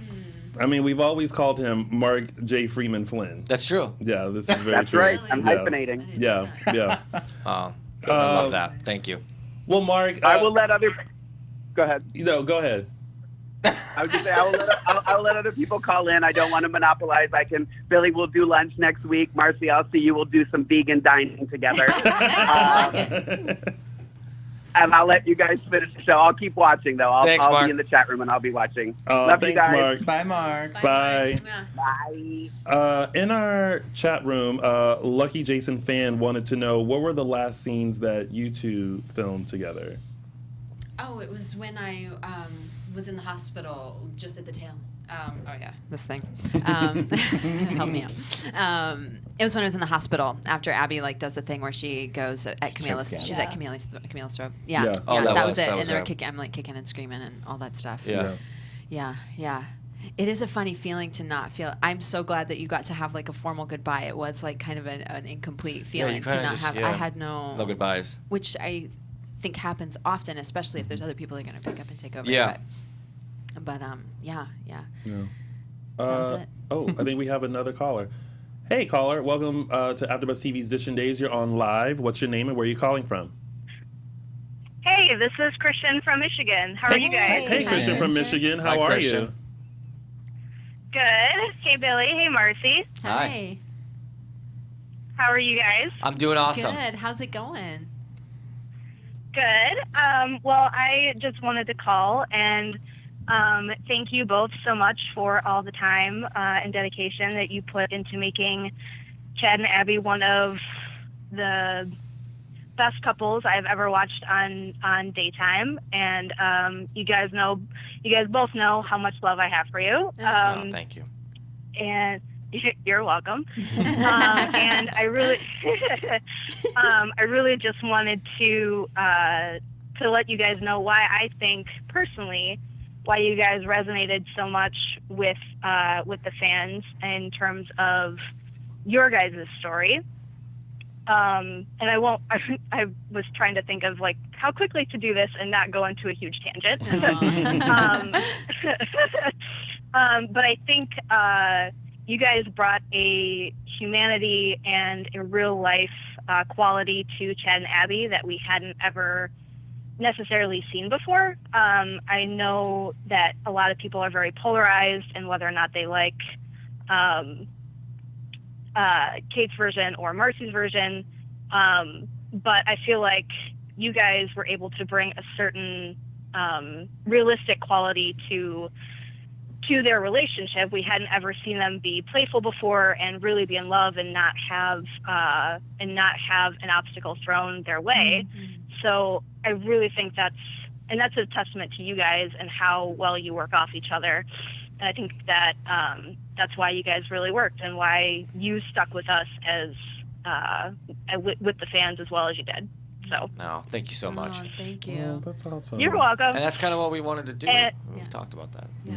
I mean, we've always called him Mark J. Freeman Flynn. That's true. Yeah, this is very That's true. right. I'm Yeah. hyphenating. Yeah, yeah. I love that. Thank you. Well, Mark, I will let other. Go ahead. No, go ahead. I was just saying, I'll let other people call in. I don't want to monopolize. Billy will do lunch next week. Marcy, I'll see you. We'll do some vegan dining together. And I'll let you guys finish the show. I'll keep watching, though. Thanks, I'll Mark. be in the chat room, and I'll be watching. Love you Thanks, guys. Mark. Bye, Mark. Bye. Bye. In our chat room, Lucky Jason fan wanted to know, what were the last scenes that you two filmed together? Oh, it was when I was in the hospital, just at the tail. This thing. Help me out. It was when I was in the hospital after Abby does the thing where she goes at Camila's. Chokes She's down. at Camila's throat. Yeah. Yeah. Oh, yeah, that that was- was it. that And was they were her. I'm kicking and screaming and all that stuff. Yeah. Yeah. It is a funny feeling to not feel. I'm so glad that you got to have a formal goodbye. It was kind of an incomplete feeling to kinda not just- have. yeah. I had no. No goodbyes. Which I think happens often, especially if there's other people that are going to pick up and take over. Yeah. But yeah. Uh, it. oh, I think we have another caller. Hey, caller. Welcome to AfterBuzz TV's Dishin' Days. You're on live. What's your name and where are you calling from? Hey, this is Christian from Michigan. How are you guys? Hey, Christian from Michigan. How Hi, are Christian. you? Good. Hey, Billy. Hey, Marcy. Hi. How are you guys? I'm doing awesome. Good. How's it going? Good. Well, I just wanted to call and thank you both so much for all the time and dedication that you put into making Chad and Abby one of the best couples I've ever watched on daytime. And you guys both know how much love I have for you. Oh, thank you. And you're welcome. And I really, I really just wanted to let you guys know why I think personally why you guys resonated so much with the fans in terms of your guys' story. And I won't. I was trying to think of like how quickly to do this and not go into a huge tangent. But I think you guys brought a humanity and a real life quality to Chad and Abby that we hadn't ever necessarily seen before. I know that a lot of people are very polarized in whether or not they like Kate's version or Marcy's version, but I feel like you guys were able to bring a certain realistic quality to their relationship. We hadn't ever seen them be playful before and really be in love and not have an obstacle thrown their way. So I really think that's a testament to you guys and how well you work off each other. And I think that that's why you guys really worked and why you stuck with us as with the fans as well as you did. So. No, thank you so much. Oh, thank you. Oh, that's awesome. You're welcome. And that's kind of what we wanted to do. And- We talked about that. Yeah.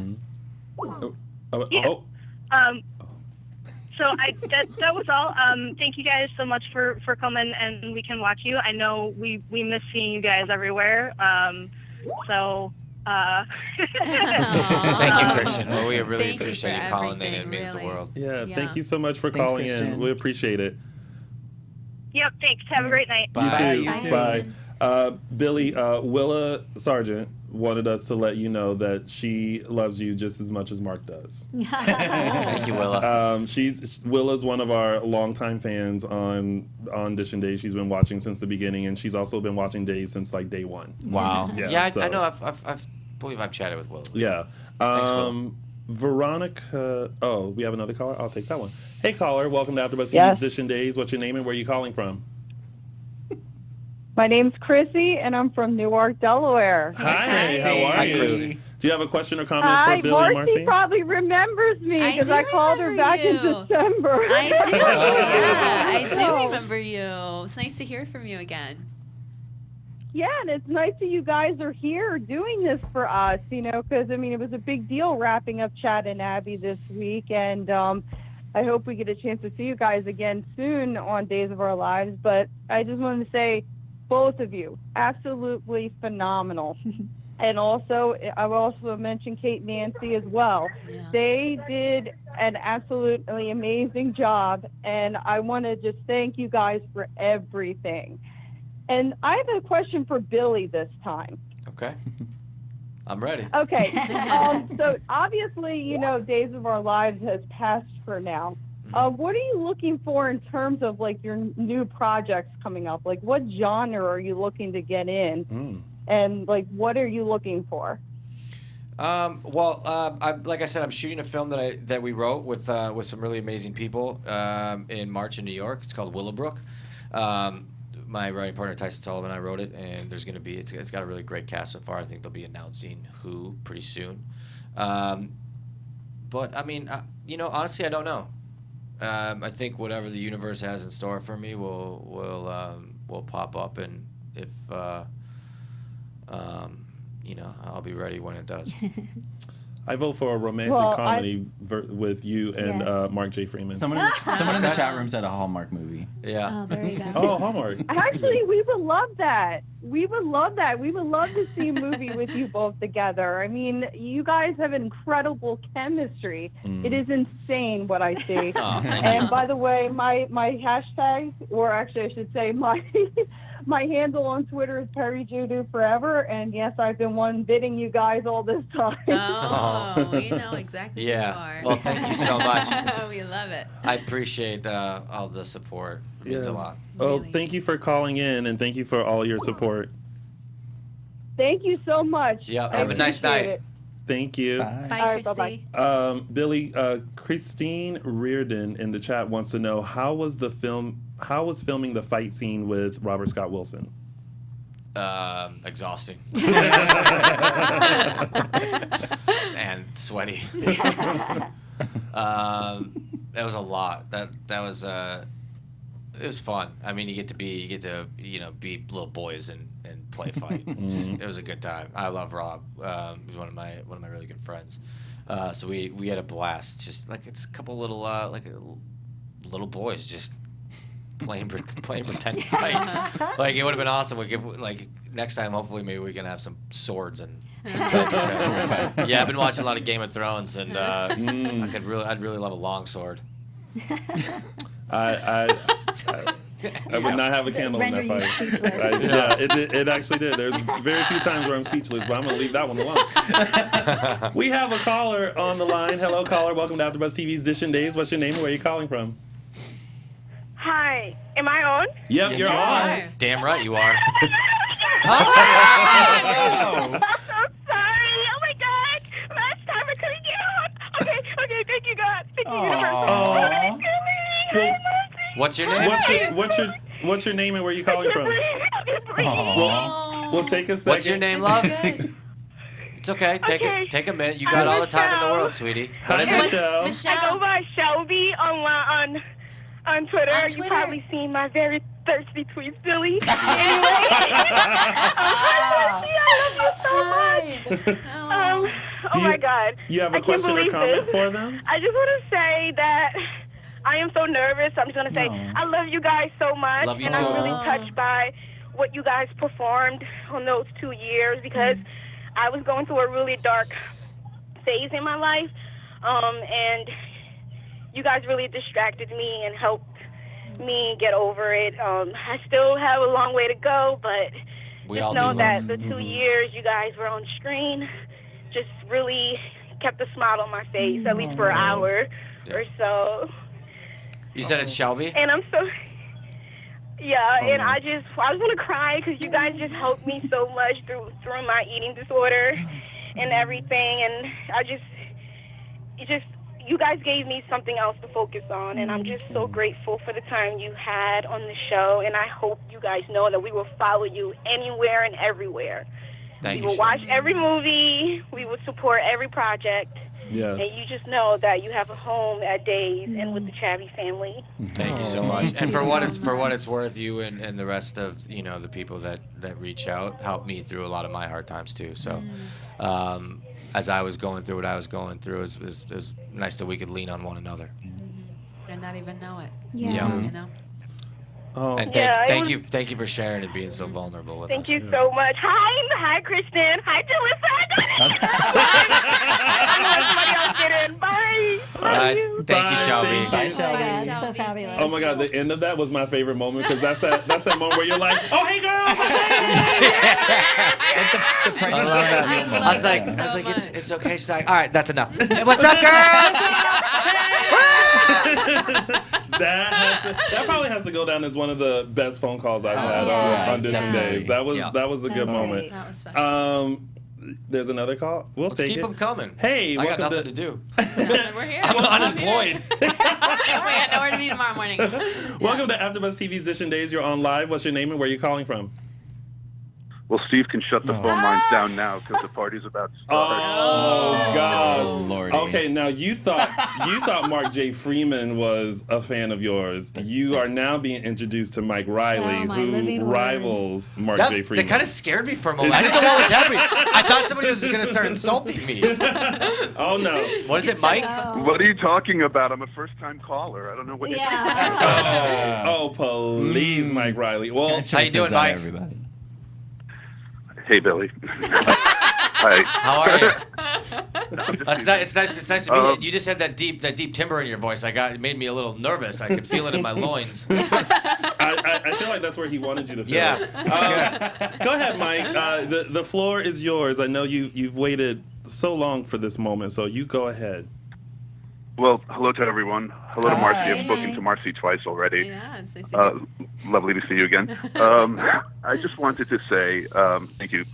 Yeah. So that was all. Thank you guys so much for coming, and we can watch you. I know we miss seeing you guys everywhere. Thank you, Christian. Well, we really Thank you appreciate for you calling in. everything, It means really. the world. Yeah, Yeah. thank you so much for Thanks, calling in. Christian. We appreciate it. Yep. Thanks. Have a great night. Bye. You You too. too. Bye. Billy, Willa Sargent wanted us to let you know that she loves you just as much as Mark does. Thank you, Willa. Willa's one of our longtime fans on Dish and Day. She's been watching since the beginning, and she's also been watching Days since like day one. Wow. Yeah, so- I know. I believe I've chatted with Willa. Yeah. Thanks, Will. Veronica. Oh, we have another caller. I'll take that one. Hey, caller. Welcome to AfterBuzz TV's Yes. Dish and Days. What's your name and where are you calling from? My name's Chrissy, and I'm from Newark, Delaware. Hi. How are Hi, you? Chrissy. Do you have a question or comment Hi, for Billy and Marcy Marcy? probably remembers me I because do I called her remember back in you. December. I do. Yeah, I do Oh. remember you. It's nice to hear from you again. Yeah, and it's nice that you guys are here doing this for us, because, it was a big deal wrapping up Chad and Abby this week, and I hope we get a chance to see you guys again soon on Days of Our Lives, but I just wanted to say, both of you, absolutely phenomenal. And also, I will also mention Kate and Nancy as well. Yeah. They did an absolutely amazing job, and I want to just thank you guys for everything. And I have a question for Billy this time. Okay. I'm ready. Okay, so obviously, Days of Our Lives has passed for now. What are you looking for in terms of like your new projects coming up? Like, what genre are you looking to get in, and like, what are you looking for? Like I said, I'm shooting a film that we wrote with some really amazing people in March in New York. It's called Willowbrook. My writing partner Tyson Sullivan and I wrote it, and there's gonna be it's got a really great cast so far. I think they'll be announcing who pretty soon. But honestly, I don't know. I think whatever the universe has in store for me will pop up, and if I'll be ready when it does. I vote for a romantic comedy with you and Yes. Mark J. Freeman. Someone in the chat room said a Hallmark movie. Yeah. Oh, there you go. Oh, Hallmark. Actually, we would love that. We would love that. We would love to see a movie with you both together. You guys have incredible chemistry. It is insane what I see. Oh, thank And you. by the way, my hashtag, or actually I should say my handle on Twitter is Perry Judo Forever. And yes, I've been one bidding you guys all this time. Oh, we know exactly Yeah. who you are. Well, thank you so much. We love it. I appreciate all the support. It means a lot. Oh, Really. thank you for calling in and thank you for all your support. Thank you so much. Yeah, I have a nice appreciate night. it. Thank you. Bye. Bye, All right, Chrissy. bye-bye. Billy, Christine Reardon in the chat wants to know how was filming the fight scene with Robert Scott Wilson? Exhausting. And sweaty. That was a lot. That was was fun. I mean, you get to be little boys and play fight. It was a good time. I love Rob. He's one of my really good friends. So we had a blast. Just like it's a couple little little boys just playing pretend fight. Like it would have been awesome. Next time, hopefully, maybe we can have some swords and. Yeah, I've been watching a lot of Game of Thrones, and I'd really love a long sword. I would not have a candle in that fight. Yeah, it actually did. There's very few times where I'm speechless, but I'm going to leave that one alone. We have a caller on the line. Hello, caller. Welcome to AfterBuzz TV's Dish and Days. What's your name and where are you calling from? Hi, am I on? Yep, Yes, you're you on. are. Damn right you are. I'm so sorry. Oh my God. Last time I couldn't get on. Okay. Thank you, God. Thank you, universe. Well, What's your name? What's your name and where are you calling from? We'll take a second. What's your name, love? It's okay. Take a minute. You got all the time in the world, sweetie. Hi, Michelle. I go by Shelby on Twitter. You've probably seen my very thirsty tweets, Billy. Anyway. I love you so much. Oh my God. You have a question or comment for them? I just want to say that I am so nervous. I'm just going to say I love you guys so much. Love you and too. I'm really touched by what you guys performed on those 2 years because I was going through a really dark phase in my life. And you guys really distracted me and helped me get over it. I still have a long way to go, but just know that the 2 years you guys were on screen just really kept a smile on my face, at least for an hour or so. You said it's Shelby? And I'm so... Yeah, and I just want to cry because you guys just helped me so much through my eating disorder and everything, and you guys gave me something else to focus on, and I'm just so grateful for the time you had on the show, and I hope you guys know that we will follow you anywhere and everywhere. We will watch every movie, we will support every project, and you just know that you have a home at Days and with the Chavy family. Thank you so much. And for what it's worth, you and the rest of the people that reach out helped me through a lot of my hard times too. So as I was going through what I was going through, it was nice that we could lean on one another. And not even know it. Yeah. You know? Oh. And thank you for sharing and being so vulnerable with us. Thank you so much. Hi, Kristen. Hi, Jalissa. Bye. Thank you, Shelby. Bye, Shelby. So fabulous. Oh my God, the end of that was my favorite moment because that's that moment where you're like, oh hey girls. I love that. I was like, it's okay. She's like, all right, that's enough. Hey, what's up, girls? That probably has to go down as one of the best phone calls I've had on Dish and Days. That was a good moment. That was special. There's another call. Let's keep them coming. Hey, I got nothing to do. We're here. I'm unemployed. We got nowhere to be tomorrow morning. Welcome to AfterBuzz TV's Dish and Days. You're on live. What's your name and where are you calling from? Well, Steve can shut the phone lines down now because the party's about to start. Oh gosh. Oh, Lordy. Okay, now you thought Mark J. Freeman was a fan of yours. You are now being introduced to Mike Riley, who rivals Mark J. Freeman. That kind of scared me for a moment. I didn't know what was happening. I thought somebody was going to start insulting me. Oh no. What is it, Mike? What are you talking about? I'm a first-time caller. I don't know what you're talking about. Oh, please, Mike Riley. Well, how you doing, Mike? Everybody. Hey, Billy. Hi. How are you? It's nice to meet you. You just had that deep timbre in your voice. It made me a little nervous. I could feel it in my loins. I feel like that's where he wanted you to feel it. Go ahead, Mike. The floor is yours. I know you've waited so long for this moment, so you go ahead. Well, hello to everyone. Hello to Marci. I've spoken to Marci twice already. Yeah, it's nice to see you. Lovely to see you again. I just wanted to say thank you,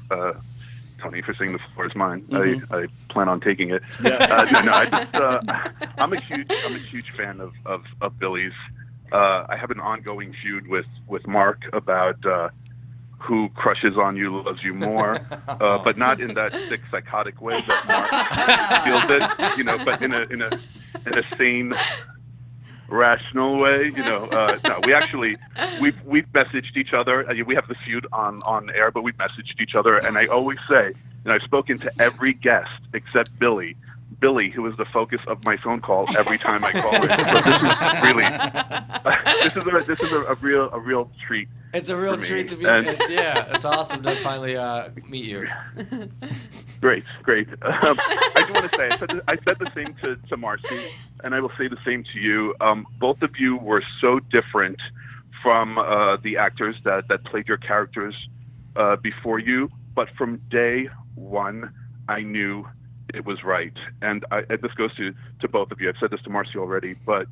Tony, for saying the floor is mine. Mm-hmm. I plan on taking it. Yeah. I'm a huge fan of Billy's. I have an ongoing feud with Mark about who crushes on you, loves you more, but not in that sick, psychotic way that Mark feels it. But in a sane, rational way. No, we've messaged each other. We have the feud on air, but we've messaged each other, and I always say, I've spoken to every guest except Billy, who is the focus of my phone call every time I call it. So this is a real treat. It's a real treat to be. Yeah, it's awesome to finally meet you. Great. I just want to say, I said the same to Marcy, and I will say the same to you. Both of you were so different from the actors that played your characters before you, but from day one, I knew it was right. And this goes to both of you. I've said this to Marcy already, but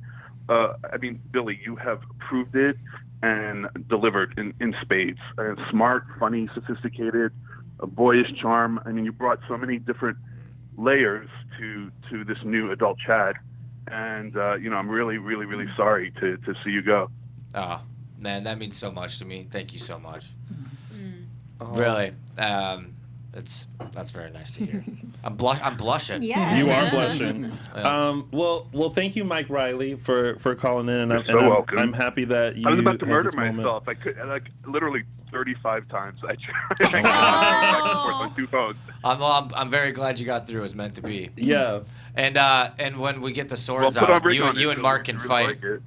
Billy, you have proved it and delivered in spades. Smart, funny, sophisticated, a boyish charm. You brought so many different layers to this new adult Chad, and I'm really, really, really sorry to see you go. Oh man, that means so much to me. Thank you so much. Really, that's very nice to hear. I'm blushing. Yeah, you are blushing. Well, thank you, Mike Riley, for calling in. You're so welcome. I'm happy that you. I was about to had murder this moment. myself. I could literally 35 times. I tried back and forth on 2 phones. I'm very glad you got through. It was meant to be. Yeah. And when we get the swords out, you and Mark can fight. What?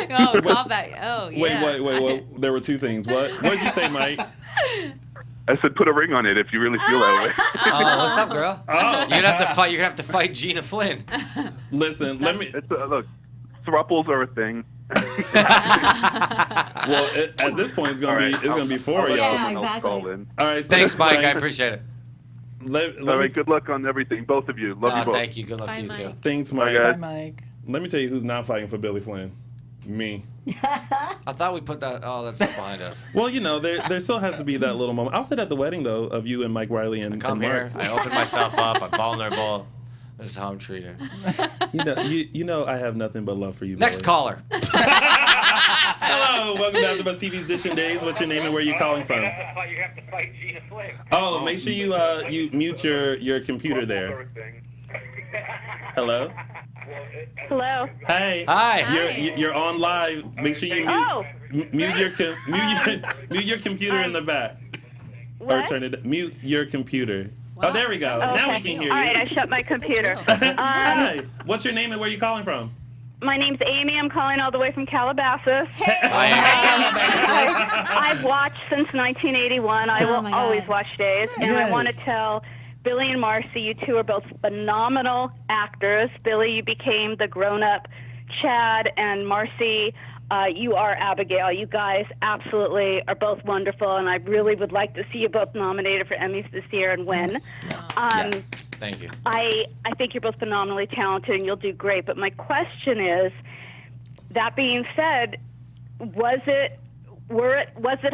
Callback. Oh, yeah. Wait. There were 2 things. What did you say, Mike? I said put a ring on it if you really feel that way. Oh, what's up, girl? Oh. You're gonna have to fight. You're gonna have to fight Gina Flynn. Listen, let me. Look, thruples are a thing. Well, at this point, it's gonna be 4 of y'all. Yeah, exactly. All right. Thanks, Mike. I appreciate it. All right. Good luck on everything, both of you. Love you both. Thank you. Good luck Bye, to you Mike. too. Thanks, Mike. Bye, Bye, Mike. Let me tell you who's not fighting for Billy Flynn. Me. I thought we put that stuff behind us. Well, there still has to be that little moment. I'll sit at the wedding though of you and Mike Riley and Come and here. Mark. I open myself up. I'm vulnerable. This is how I'm treated. You know I have nothing but love for you. Next Billy. caller. Hello, welcome to AfterBuzz TV's Dishing Days. What's your name and where are you calling from? You have to fight Gina Flynn. Oh, make sure you mute your computer there. Hello. Hello. Hey. Hi. You're on live. Make sure you mute your computer in the back. What? Or turn it. Mute your computer. Oh, there we go. Now we can hear you. All right, I shut my computer. Hi. What's your name and where are you calling from? My name's Amy. I'm calling all the way from Calabasas. Hi. I've watched since 1981. I will always watch Days. And I want to tell Billy and Marcy, you two are both phenomenal actors. Billy, you became the grown-up Chad, and Marcy, you are Abigail. You guys absolutely are both wonderful, and I really would like to see you both nominated for Emmys this year and win. Yes. Thank you. I think you're both phenomenally talented, and you'll do great. But my question is, that being said, was it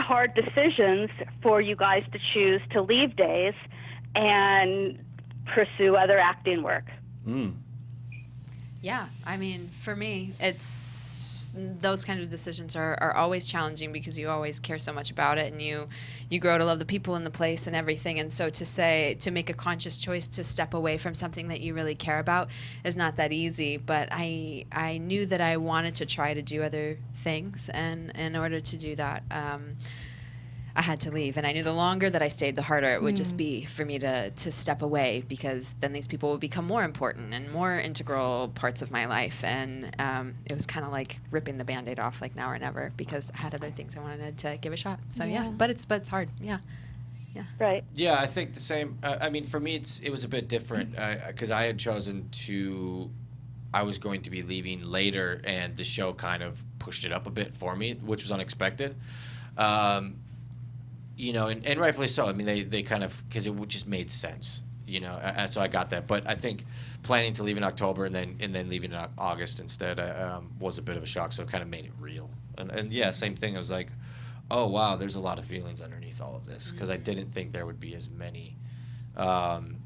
hard decisions for you guys to choose to leave Days and pursue other acting work? Yeah, for me, those kind of decisions are always challenging because you always care so much about it, and you grow to love the people in the place and everything. And so to make a conscious choice to step away from something that you really care about is not that easy. But I knew that I wanted to try to do other things, and in order to do that, I had to leave. And I knew the longer that I stayed, the harder it would just be for me to step away, because then these people would become more important and more integral parts of my life. And it was kind of like ripping the Band-Aid off, like now or never, because I had other things I wanted to give a shot. So but it's hard. Yeah. Right. Yeah, I think the same. For me, it was a bit different because I had chosen I was going to be leaving later, and the show kind of pushed it up a bit for me, which was unexpected. And rightfully so. They kind of, because it just made sense, and so I got that. But I think planning to leave in October and then leaving in August instead was a bit of a shock. So it kind of made it real. And yeah, same thing. I was like, oh wow, there's a lot of feelings underneath all of this, because I didn't think there would be as many. And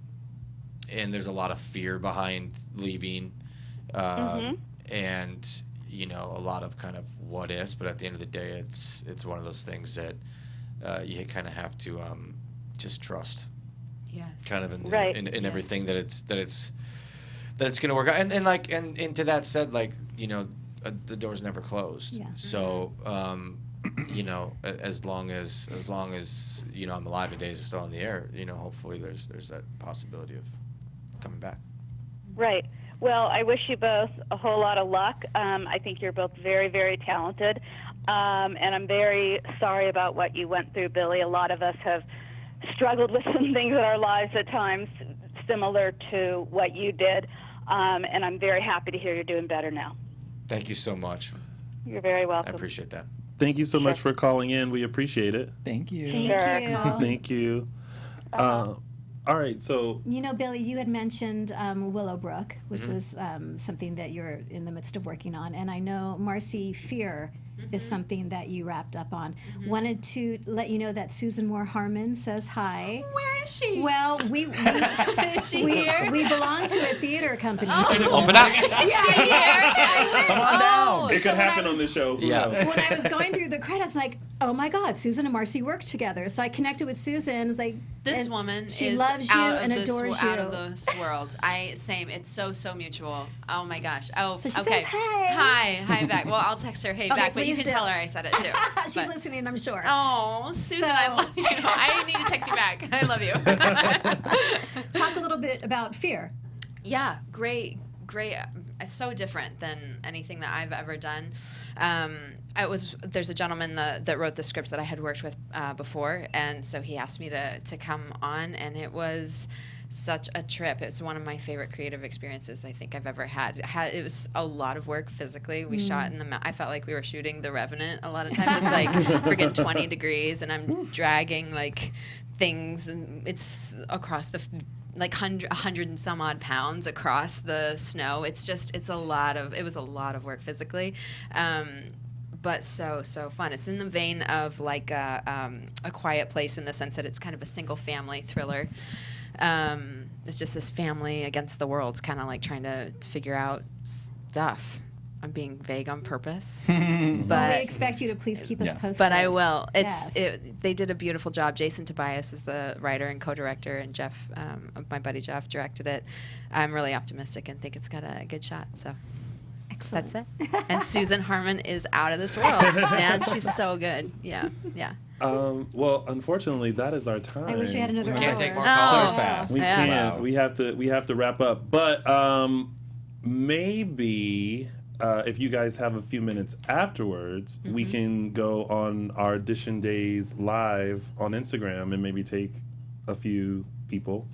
there's a lot of fear behind leaving, and a lot of kind of what ifs. But at the end of the day, it's one of those things that. You kind of have to just trust. Yes. Kind of in Right. in everything that that it's gonna work out. And to that said, like, you know, the door's never closed. Yeah. So you know, as long as you know I'm alive and Days is still on the air, you know, hopefully there's that possibility of coming back. Right. Well, I wish you both a whole lot of luck. I think you're both very, very talented. And I'm very sorry about what you went through, Billy. A lot of us have struggled with some things in our lives at times similar to what you did. And I'm very happy to hear you're doing better now. Thank you so much. You're very welcome. I appreciate that. Thank you so much for calling in. We appreciate it. Thank you. Thank you. Thank you. All right, so You know, Billy, you had mentioned Willowbrook, which is something that you're in the midst of working on. And I know, Marcy, Fear is something that you wrapped up on. Wanted to let you know that Susan Moore Harmon says hi. Where is she? Well, Is she here? we belong to a theater company. Open up. Is she here? Come on down. it could happen on this show. Who knows? When I was going through the credits, like, oh my God, Susan and Marcy worked together. So I connected with Susan. It's like, This and woman she is loves you out and of this, adores out you. of this world. Same. It's so mutual. Oh my gosh. Oh, So she okay. says hi. Hi back. Well, I'll text her hey Okay, back, but you please can do. tell her I said it too. She's But- listening, I'm sure. Oh, Susan, So- I love you. I need to text you back. I love you. Talk a little bit about Fear. Yeah, great. It's so different than anything that I've ever done. There's a gentleman that wrote the script that I had worked with before, and so he asked me to come on, and it was such a trip. It's one of my favorite creative experiences I think I've ever had. It was a lot of work physically. We shot in I felt like we were shooting The Revenant a lot of times. It's like freaking 20 degrees, and I'm dragging like things, and it's across the like 100 and some odd pounds across the snow. It was a lot of work physically. But so fun. It's in the vein of like a Quiet Place in the sense that it's kind of a single family thriller. It's just this family against the world, kind of like trying to figure out stuff. I'm being vague on purpose, Well, we but expect you to please keep us posted. but I will. Yes. They did a beautiful job. Jason Tobias is the writer and co-director, and Jeff, my buddy Jeff, directed it. I'm really optimistic and think it's got a good shot. So. Excellent. That's it. And Susan Harmon is out of this world, man. She's so good. Yeah. Well, unfortunately, that is our time. I wish we had another hour. Can't take more Oh. calls. So fast. We Yeah. can't. Wow. We have to wrap up. But maybe if you guys have a few minutes afterwards, we can go on our Audition Days live on Instagram and maybe take a few people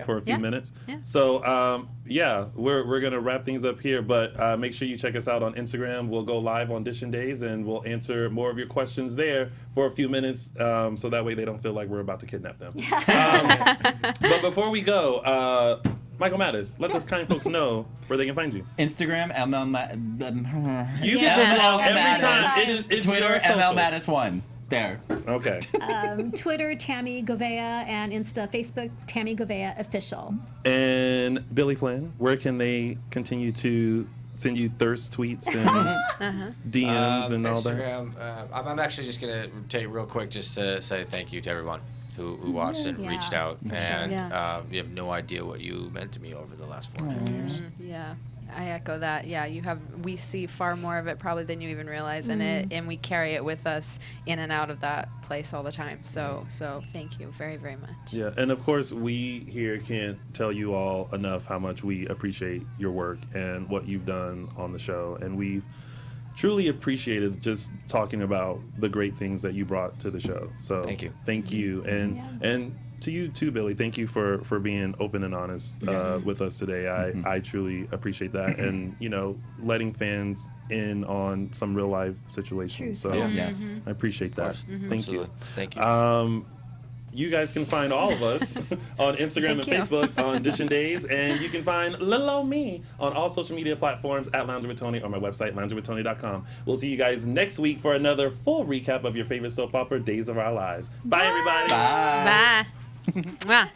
for a few minutes. Yeah. So we're gonna wrap things up here, but make sure you check us out on Instagram. We'll go live on Audition Days and we'll answer more of your questions there for a few minutes, so that way they don't feel like we're about to kidnap them. But before we go, Michael Mattis, let those kind folks know where they can find you. Instagram, You Yeah. can ML every time. Mattis. It's Twitter, your social. ML-1. There. Okay. Twitter, Tammy Govea, and Insta, Facebook, Tammy Govea Official. And Billy Flynn, where can they continue to send you thirst tweets and DMs and all that? Instagram. I'm actually just gonna take real quick just to say thank you to everyone who watched and reached out, and you have no idea what you meant to me over the last 4.5 years. Yeah. I echo that. Yeah, we see far more of it probably than you even realize, and we carry it with us in and out of that place all the time. So thank you very, very much. Yeah, and of course we here can't tell you all enough how much we appreciate your work and what you've done on the show, and we've truly appreciated just talking about the great things that you brought to the show. So Thank you. Thank you, and to you too, Billy. Thank you for being open and honest with us today. I truly appreciate that, and letting fans in on some real life situations. So Yes. I appreciate that. Thank you. Thank you. You guys can find all of us on Instagram and Thank you. Facebook on Audition Days, and you can find little old me on all social media platforms at Lounging with Tony or my website, loungingwithtony.com. We'll see you guys next week for another full recap of your favorite soap opera, Days of Our Lives. Bye everybody. Bye. Bye.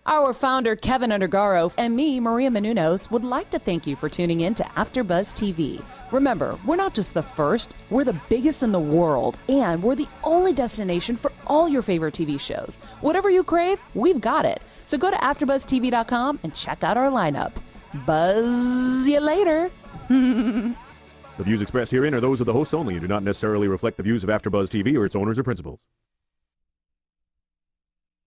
Our founder, Kevin Undergaro, and me, Maria Menounos, would like to thank you for tuning in to AfterBuzz TV. Remember, we're not just the first, we're the biggest in the world, and we're the only destination for all your favorite TV shows. Whatever you crave, we've got it. So go to AfterBuzzTV.com and check out our lineup. Buzz you later. The views expressed herein are those of the hosts only and do not necessarily reflect the views of AfterBuzz TV or its owners or principals.